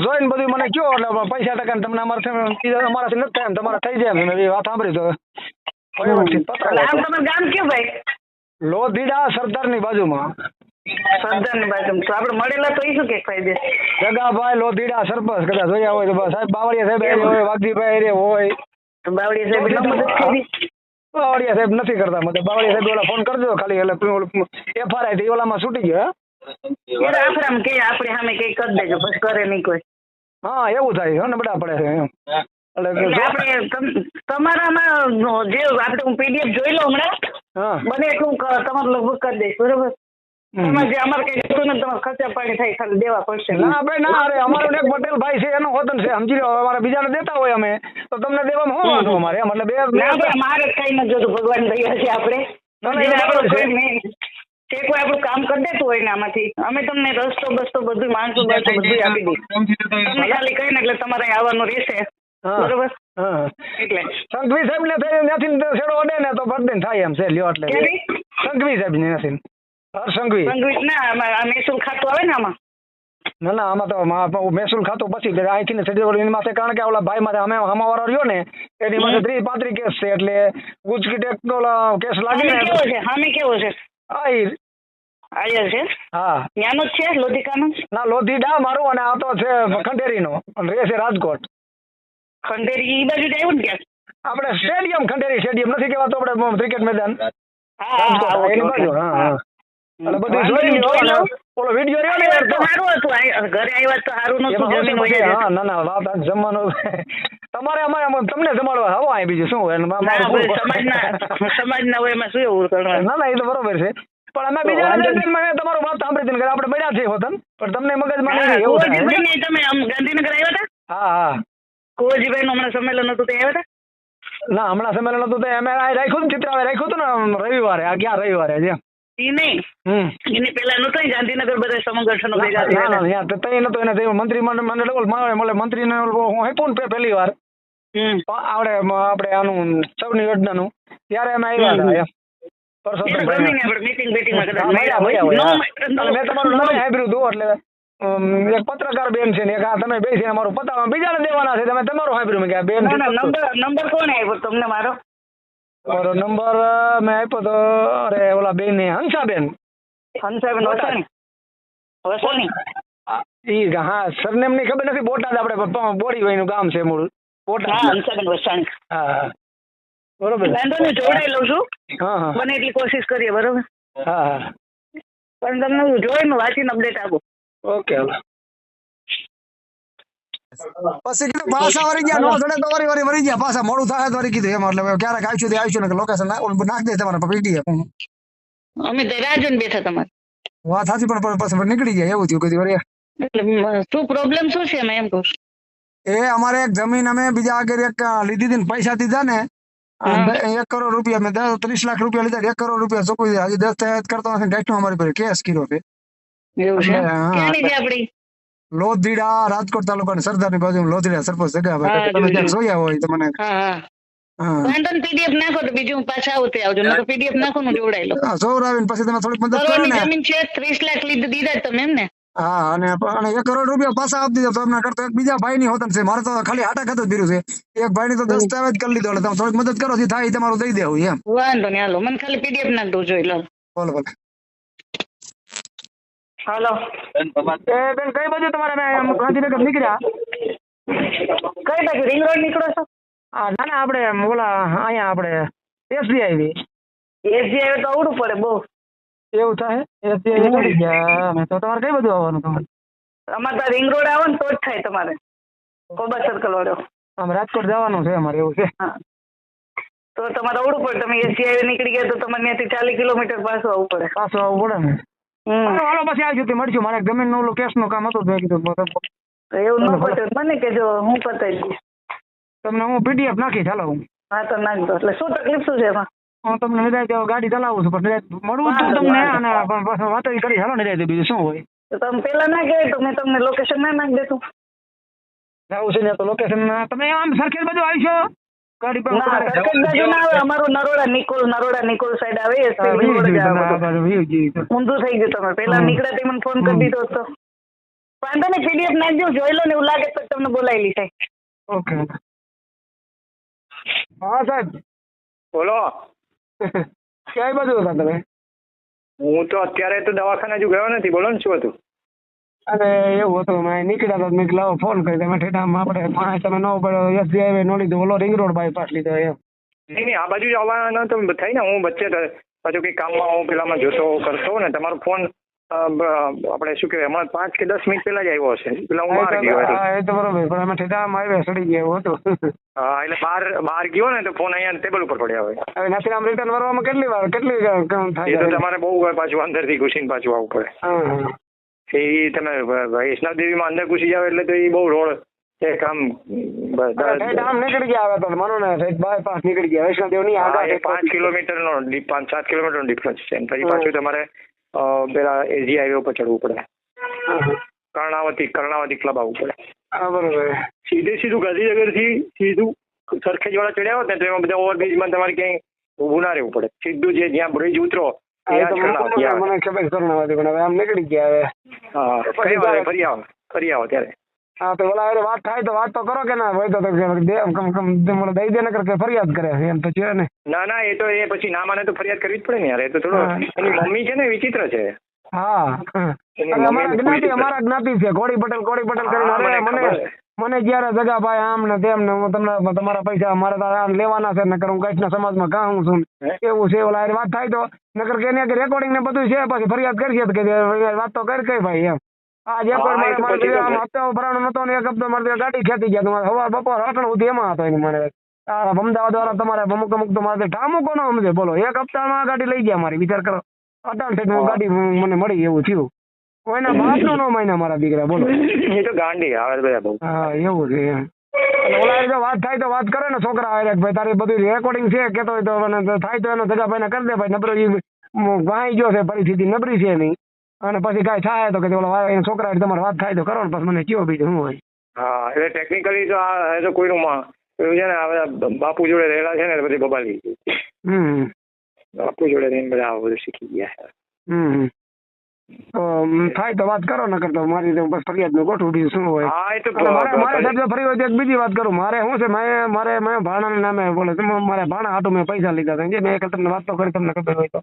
જોઈને બધું મને કયો એટલે પૈસા ટકા તમને અમારાથી નથી થાય એમ તમારા થઈ જાય એમ એવી વાત સાંભળી તો તમારું ગામ કયું ભાઈ? લોધીડા સરદારની બાજુમાં. સરદારની બાજુમાં તો આપણે મળેલા તો એ શું કે ફાયદે? જગાભાઈ લોધીડા સરપંચ કદાચ જોયા હોય તો સાહેબ બાવળિયા સાહેબ હોય, વાઘજીભાઈ હોય. બાવળિયા સાહેબ એટલે મદદ કરી? બાવળિયા સાહેબ નથી કરતા મતલબ. બાવળિયા સાહેબ ઓલા ફોન કરજો ખાલી એટલે FRI થી ઓલામાં છૂટી ગયો. આફરામ કે આપણે સામે કઈ કરી દેજો બસ કરે નહીં કોઈ. હા એવું થાય ને બડા પડે છે એમ. એટલે આપણે તમારામાં જે આપણે હું PDF જોઈ લઉં હમણાં બને એટલું તમારું લગભગ કરી દઈશ બરોબર. એમાં જે અમારે કઈ જતું નથી તમારે ખર્ચા પાણી થાય ખાલી દેવા પડશે. ના ભાઈ ના, અરે અમારો એક પટેલ ભાઈ છે એનો હોતન છે સમજી લો. અમારા બીજાને દેતા હોય અમે તો તમને દેવામાં શું વાંધો અમારે મતલબ મારે કઈ નથી જોતું ભગવાન દયા છે આપણે તે કોઈ આપણું કામ કરી દેતું હોય ને આમાંથી અમે તમને રસ્તો બસ્તો બધું માણસો બધું આપી દઈશું. તમને ખાલી કઈ ને એટલે તમારે આવવાનું રહેશે બરોબર. એટલે સંઘવી સાહેબ ને ત્યાંથી છેડો અડે ને તો બર્થડે થાય એમ છે લ્યો. એટલે સંઘવી સાહેબ ને નથી સંઘવી ના મહેસૂલ ખાતું આવે ને આમાં. ના ના આમાં તો મહેસૂલ ખાતું પછી અહીંથી ને છેડી માથે કારણ કે ઓલા ભાઈ માથે અમે હમાવાળો રહ્યો ને એની માથે 30-35 કેસ છે એટલે ગુજકી ટેક કેસ લાગી ને. કેવો છે હામી કેવો છે? આયર છે. હા ત્યાંનો જ છે લોધિકાનો? ના લોધીડા મારું અને આ તો છે ખંડેરીનો અને રહે છે રાજકોટ. ખંડેરી ઈ બાજુ આવ્યું ને ત્યાં આપણે સ્ટેડિયમ ખંડેરી સ્ટેડિયમ નથી કહેવાતો આપણે ક્રિકેટ મેદાન હા એની બાજુ. હા એટલે બધું જોઈ લો. ઓલો વિડિયો રહ્યો ને યાર તો સારું હતું. ઘરે આવ્યા તો સારું નતું જમીન હોય. હા ના ના વાત જમવાનું તમારે અમારે તમને જમાડવા આવો આ બીજું શું સમાજના હોય એમાં શું એવું કરવાનું? ના ના એ તો બરોબર છે પણ અમે બીજા તમારું વાત સાંભળી હતી આપણે મળ્યા છે હોતન પણ તમને મગજમાં કુંવરજીભાઈ તમે ગાંધીનગર આવ્યા હતા? હા હા કુંવરજીભાઈ નું હમણાં સંમેલન હતું તે આવ્યા હતા? ના હમણાં સંમેલન હતું તે અમે રાખ્યું ને ચિત્રાવે રાખ્યું હતું ને રવિવારે. આ ક્યાં રવિવારે છે ઈ નહીં એની પેલા નતો ગાંધીનગર બધા સંગઠનો ભેગા થયા મંત્રી મંડળ મંત્રી ને હું આપ્યું ને પહેલી વાર આપણે આનું સૌની યોજનાનું ત્યારે અમે આવ્યા હતા. મેં તમારું નામ સાંભળ્યું હતું એટલે એક પત્રકાર બેન છે ને તમે બે છે અમારું પતા બીજાને દેવાના છે તમે તમારું સાંભળ્યું કે બેન. નંબર કોને આપ્યો તમને મારો? મારો નંબર મેં આપ્યો તો અરે ઓલા બેન ને હંસાબેન વસાણી. હા સરનેમ ની ખબર નથી. બોટાદ આપણે બોડીભાઈ નું ગામ છે મૂળ બોટાદ. હંસાબેન વસાણી. હા બરોબર વાંધો નહીં જોડાઈ લઉં છું. હા બને એટલી કોશિશ કરીએ બરોબર. હા પણ તમને જોઈને વાંચીને અપડેટ આપો. ઓકે પછી કીધું પાછા વળી ગયા નો જડે તો વરી ગયા પાછા મોડું થાય તો વરી કીધું એમ એટલે ક્યારેક આવીશું ને લોકેશન નાખ દે તમારે PDF. અમે તો રાહ જોઈને બેઠા તમારે. વાત સાચી પણ પછી નીકળી ગયા એવું થયું કદી વરી. એટલે શું પ્રોબ્લેમ શું છે એમ કહું? એ અમારે એક જમીન અમે બીજા આગળ એક લીધી હતી ને પૈસા દીધા ને 1 કરોડ રૂપિયા મેં 30 લાખ રૂપિયા લીધા 1 કરોડ રૂપિયા ચૂકવી દીધા. હજી દસ્તાવેજ કરતો નથી ગાંઠનો અમારી પર કેસ કર્યો છે. એવું છે ક્યાંની છે આપડી? લોધીડા રાજકોટ તાલુકાની સરદારની બાજુ લોધીડા સરપંચ જગ્યા તમે ક્યાંક જોયા હોય તો મને. વાંધો ને PDF નાખો તો બીજું પાછા આવતે આવજો. નકર PDF નાખો ને જોડાઈ લો. જોડાવીને પછી તમે થોડીક મદદ કરો ને. જમીન છે 30 લાખ દીધા તમે એમ ને? હા અને 1 કરોડ રૂપિયા પાછા આપી દીધા તો એમના કરતા એક બીજા ભાઈ ની હોતન છે. મારે તો ખાલી આટા ખાતું જ બીરું છે. એક ભાઈ ની તો દસ્તાવેજ કરી લીધો એટલે તમે થોડીક મદદ કરો જે થાય તમારું દઈ દેવું એમ. વાંધો નહીં હાલો મને ખાલી PDF નાખ દો જોઈ લો. બોલો બોલો. હાલો બેન કઈ બાજુ તમારે ગાંધીનગર નીકળ્યા? કઈ બાજુ રિંગ રોડ નીકળો છો? ના ના આપણે ઓલા અહીંયા આપણે SBI આવી. SBI તો આવડું પડે બહુ. એવું થાય SBI નીકળી ગયા તો તમારે કઈ બાજુ આવવાનું તમારે? અમારે તો રિંગ રોડ આવો ને તો જ થાય તમારે. કોબા સર્કલ વાળો આમ રાજકોટ જવાનું છે અમારે એવું છે. તો તમારે આવડું પડે. તમે SBI નીકળી ગયા તો તમારે ત્યાંથી 40 કિલોમીટર પાછું આવવું પડે. પાછું આવવું પડે ને. હાલો પછી આવજો મળશું. મારે જમીન નું કેસ નું કામ હતું મેં કીધું એવું ન પતે મને કે જો હું પતાવી દઈશ. તમને હું પીડીએફ નાખી ચાલો હું હા તો નાખ દો. એટલે શું તકલીફ શું છે એમાં? હું તમને નિરાંતે ગાડી ચલાવું છું પણ મળવું તું તમને અને પણ પાછું વાતો કરી હાલો નિરાંતે બીજું શું હોય. તો તમે પેલા ના કહે તો મેં તમને લોકેશન ના નાખી દેતું. જવું છે ને તો લોકેશન તમે આમ સરખેજ બાજુ આવશો ગાડી પર ના સરખેજ બાજુ ના આવે, અમારું નરોડા નિકોલ સાઈડ આવે એસપી લિંક રોડ જ આવે. ઊંધું થઈ ગયું. તમે પેલા નીકળ્યા તે મને ફોન કરી દીધો તો વાંધો નહીં, પીડીએફ નાખજો, જોઈ લો ને એવું લાગે તો તમને બોલાવી લઈશ. ઓકે હા સાહેબ બોલો. ક્યાંય બાજુ હતા તમે? હું તો અત્યારે તો દવાખાને હજુ ગયો નથી. બોલો ને શું હતું? અરે એવું હતું મેં નીકળ્યા તો મેં લાવો ફોન કરી તમે ઠેઠામાં આપણે પાંચ તમે નવ પડ્યો એસજી હાઈવે નો લીધો, ઓલો રિંગ રોડ બાયપાસ લીધો એમ. નહીં આ બાજુ જ આવવાનો તો થઈ ને, હું વચ્ચે પાછું કંઈક કામમાં હું પેલામાં જોતો કરતો ને તમારો ફોન આપણે શું કહેવાય હમણાં 5 કે 10 મિનિટ પહેલા જ આવ્યો હશે. પેલા હું બહાર ગયો હતો. એ તો બરોબર પણ અમે ઠેઠામાં હાઈવે સડી ગયા એવું હતું. હા એટલે બહાર ગયો ને તો ફોન અહીંયા ટેબલ ઉપર પડ્યા હોય. હવે નથી આમ રિટર્ન વરવામાં કેટલી કામ એ થાય? તો તમારે બહુ પાછું અંદરથી ઘૂસીને પાછું આવવું પડે. હા એ તમે વૈષ્ણવ દેવીમાં અંદર ઘૂસી જાવ એટલે તો એ બહુ રોડ એક આમ આમ નીકળી ગયા હવે તો માનો ને બાયપાસ નીકળી ગયા વૈષ્ણવ દેવ ની આગળ 5 કિલોમીટરનો 5-7 કિલોમીટરનો ડિફરન્સ છે. પછી પાછું તમારે પેલા એજી હાઈવે ઉપર ચડવું પડે, કર્ણાવતી ક્લબ આવવું પડે. હા બરોબર. સીધું ગાંધીનગરથી સીધું સરખેજ વાળા ચડ્યા હોત ને તો એમાં બધા ઓવરબ્રિજમાં તમારે ક્યાંય ઊભું ના રહેવું પડે. સીધું જ્યાં બ્રિજ ઉતરો મને ખબર કર્ણાવતી પણ હવે આમ નીકળી ગયા હવે. હા ફરી આવો ત્યારે. હા તો ઓલા વાત થાય તો વાત તો કરો કે ના હોય તો દઈ દે ને કે ફરિયાદ કરે એમ તો છે ને. ના એ તો એ પછી ના માને તો ફરિયાદ કરવી જ પડે ને યાર. એ તો થોડો એની મમ્મી છે ને વિચિત્ર છે. હા અમારા જ્ઞાતિ છે કોળી પટેલ કરીને મને જયારે જગા ભાઈ આમ ને તેમ ને હું તમને તમારા પૈસા મારે આમ લેવાના છે નકર હું કચ્છના સમાજમાં કામ છું એવું છે. ઓલા વાત થાય તો નકર કે રેકોર્ડિંગ ને બધું છે પછી ફરિયાદ કરશે કે વાત તો કરી કઈ ભાઈ એમ. આ જે હપ્તો ભરાણો નતો ને એક હપ્તો મારે ગાડી ખેતી ગયા તમારે સવાર બપોર 8 સુધી એમાં હતો એની મને અમદાવાદ વાળા તમારે અમુક તો મારે ઠામું કોનો સમજે બોલો. એક હપ્તામાં ગાડી લઈ ગયા મારી વિચાર કરો. 58 ગાડી મને મળી એવું થયું. કોઈના બાપ નો ન માન્યા મારા દીકરા બોલો. એ તો ગાંડી આવે બધા બહુ. હા એવું છે એમ. ઓલા જો વાત થાય તો વાત કરે ને છોકરા આવે ભાઈ તારી બધું રેકોર્ડિંગ છે કેતો હોય તો થાય તો એનો જગા ભાઈ ને કરી દે ભાઈ. નબળો વાઈ ગયો છે પરિસ્થિતિ નબળી છે નહીં અને પછી કાંઈ થાય તો કે ઓલા છોકરા તમારે વાત થાય તો કરો ને પછી મને કયો બીજું શું હોય. હા એટલે ટેકનિકલી તો આ તો કોઈનું એવું છે ને બાપુ જોડે રહેલા છે ને બધી બબાલી. બાપુ જોડે રહીને બધા આવું બધું શીખી ગયા. તો થાય તો વાત કરો નકર તો મારી તો બસ ફરિયાદ નું ગોઠવું બીજું શું હોય. હા એ તો મારે સાહેબ ફરી હોય એક બીજી વાત કરું. મારે શું છે મારે ભાણા નામે બોલે મારે ભાણા હાટું મેં પૈસા લીધા હતા મેં તમને વાત તો કરી તમને ખબર હોય તો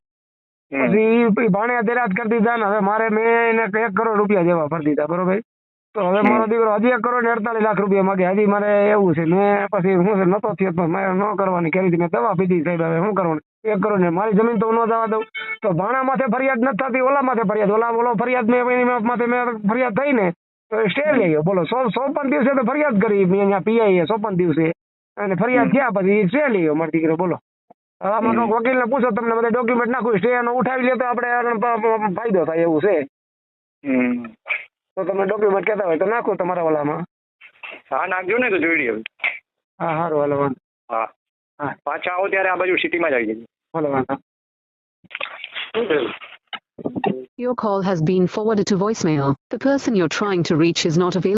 પછી ભાણે દેરાત કરી દીધા ને હવે મારે મેં એને 1 કરોડ રૂપિયા જેવા ભરી દીધા બરોબર. તો હવે મારો દીકરો હજી 1 કરોડ 48 લાખ રૂપિયા માંગે. હજી મારે એવું છે મેં પછી શું છે નતો થયો પણ મારે ન કરવાની કરી મેં દવા પીધી સાહેબ. હવે શું કરવાનું 1 કરોડ ને મારી જમીન તો ન જવા દઉં તો ભાણા માથે ફરિયાદ નથી થતી ઓલા માથે ફરિયાદ ઓલો ફરિયાદ માથે મેં ફરિયાદ થઈ ને તો સ્ટે લઈ ગયો બોલો. 54 દિવસે તો ફરિયાદ કરી મેં અહીંયા પીઆઈ 54 દિવસે અને ફરિયાદ થયા પછી સ્ટે લઈ ગયો મારો દીકરો બોલો. આમાં વકીલ ને પૂછો તમને બધા ડોક્યુમેન્ટ નાખું સ્ટે એનો ઉઠાવી લે તો આપણે ફાયદો થાય એવું છે. તો તમે ડોક્યુમેન્ટ કહેતા હોય તો નાખો તમારા ઓલામાં. હા નાખજો ને તો જોઈ લઈએ. હા સારું હાલો વાંધો. હા પાછા આવો ત્યારે આ બાજુ સિટીમાં જ આવી જજો. હાલો વાંધો. Your call has been forwarded to voicemail. The person you're trying to reach is not available.